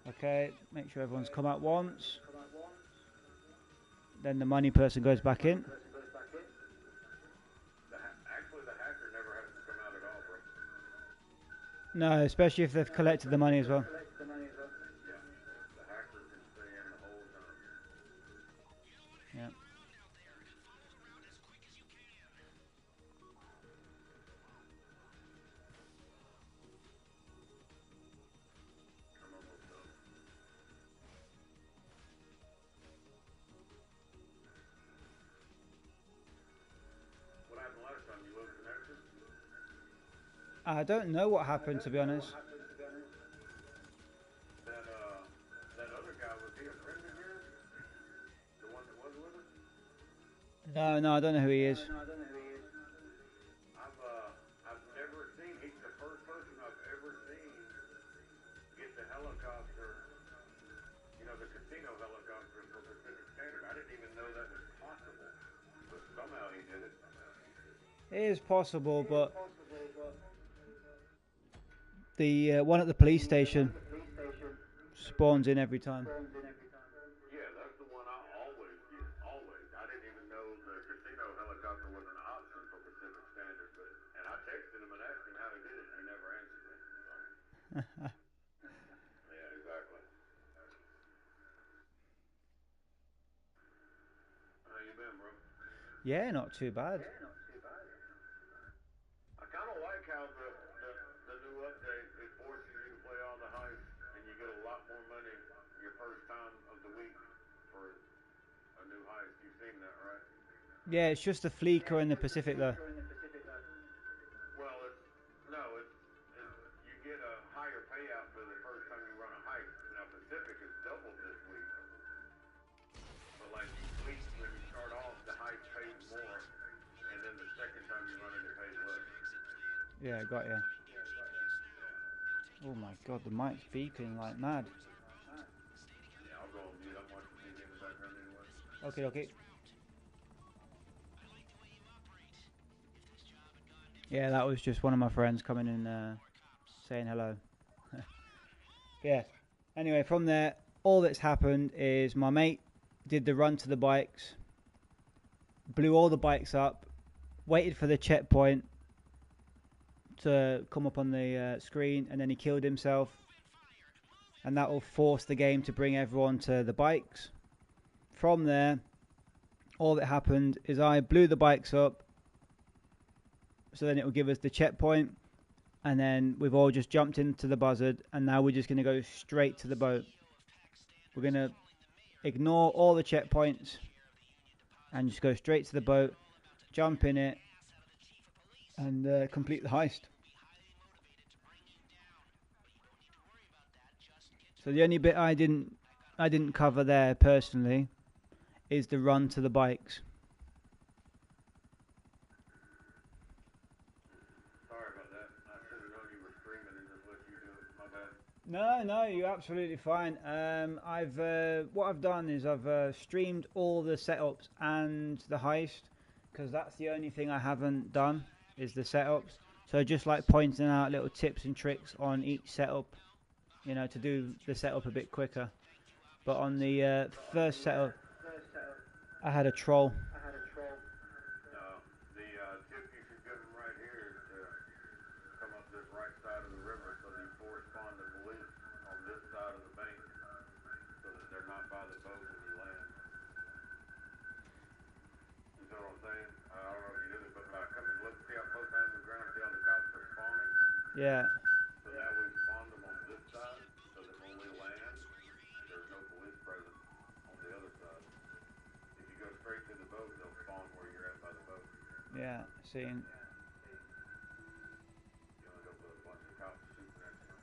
listens. Okay, make sure everyone's come out once. Then the money person goes back in. Actually, the hacker never has to come out at all, bro. No, especially if they've collected the money as well. Yeah, the hacker can stay in the whole time. Yeah. I'm almost done. What happened last time? You lose connection? I don't know what happened, to be honest. That other guy, was he a friend of yours? The one that was with us? No, I don't know who he is. I've never seen, he's the first person I've ever seen get the helicopter, you know, the casino helicopter for Pacific Standard. I didn't even know that was possible, but somehow he did it. It is possible, but the one at the police station spawns in every time. Yeah, that's the one I always get, always. I didn't even know the casino helicopter was an option for Pacific Standard, and I texted him and asked him how he did it, and he never answered me. So. Yeah, exactly. How you been, bro? Yeah, not too bad. I kind of like how the new update, it forces you to play seen that, right? Yeah, it's just the Fleeker and the Pacific though. Well, you get a higher payout for the first time you run a heist. Now Pacific is doubled this week, but like Fleet, when you start off, the heist pays more, and then the second time you run it, it pays less. Yeah, got ya. Oh my god, the mic's beeping like mad. Yeah, I'll go on mute. I'm watching TV in the background anyway. Okay, okay. Yeah, that was just one of my friends coming in saying hello. Yeah. Anyway, from there, all that's happened is my mate did the run to the bikes, blew all the bikes up, waited for the checkpoint to come up on the screen, and then he killed himself. And that will force the game to bring everyone to the bikes. From there, all that happened is I blew the bikes up, so then it will give us the checkpoint, and then we've all just jumped into the buzzard, and now we're just going to go straight to the boat. We're going to ignore all the checkpoints and just go straight to the boat, jump in it, and complete the heist. So the only bit I didn't cover there personally is the run to the bikes. Sorry about that. I should have known you were streaming and just let you do it. My bad. No, you're absolutely fine. What I've done is I've streamed all the setups and the heist, because that's the only thing I haven't done is the setups. So just like pointing out little tips and tricks on each setup, you know, to do the setup a bit quicker. But on the first setup, I had a troll. No, the tip you should give them right here is to come up this right side of the river so that you force spawn the police on this side of the bank so that they're not by the boat when you land. You know what I'm saying? I don't know if you did it, but by coming, look, see how close I am to the ground, see how the cops are spawning? Yeah. So now we spawned them on this side so that when we land, there's no police present on the other side. If you go straight to the boat, they'll spawn where you're at by the boat. Yeah, seeing. You end up with a bunch of cops shooting at you.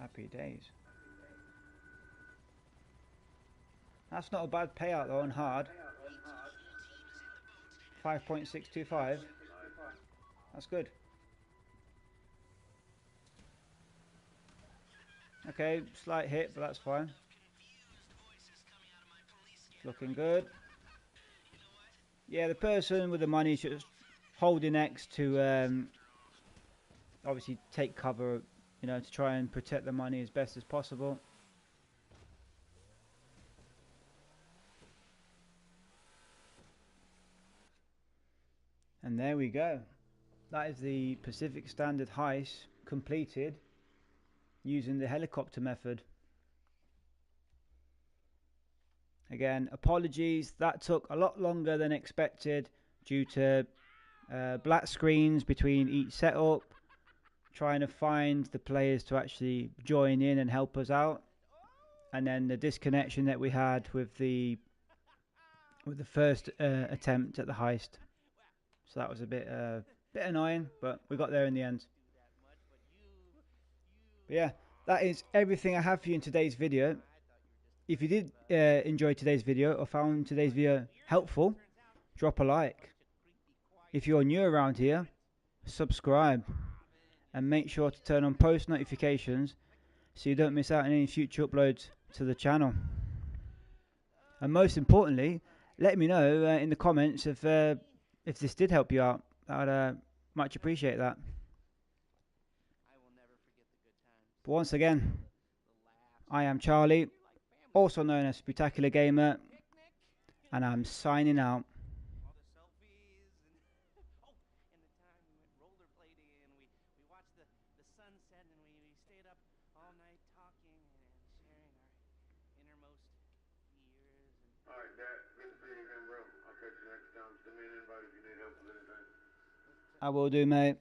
Happy days. That's not a bad payout though on hard. 5.625. That's good. Okay, slight hit, but that's fine. Looking good. Yeah, the person with the money is just holding X to obviously take cover, you know, to try and protect the money as best as possible. And there we go. That is the Pacific Standard Heist completed using the helicopter method. Again, apologies, that took a lot longer than expected due to black screens between each setup, trying to find the players to actually join in and help us out, and then the disconnection that we had with the first attempt at the heist. So that was a bit annoying, but we got there in the end. But yeah, that is everything I have for you in today's video. If you did enjoy today's video or found today's video helpful, drop a like. If you're new around here, subscribe. And make sure to turn on post notifications so you don't miss out on any future uploads to the channel. And most importantly, let me know in the comments if this did help you out. I'd much appreciate that. But once again, I am Charlie, also known as Spectacular Gamer, and I'm signing out. Alright, Dad, good to see you again, bro. I'll catch you next time. Send me an invite if you need help with anything. I will do, mate.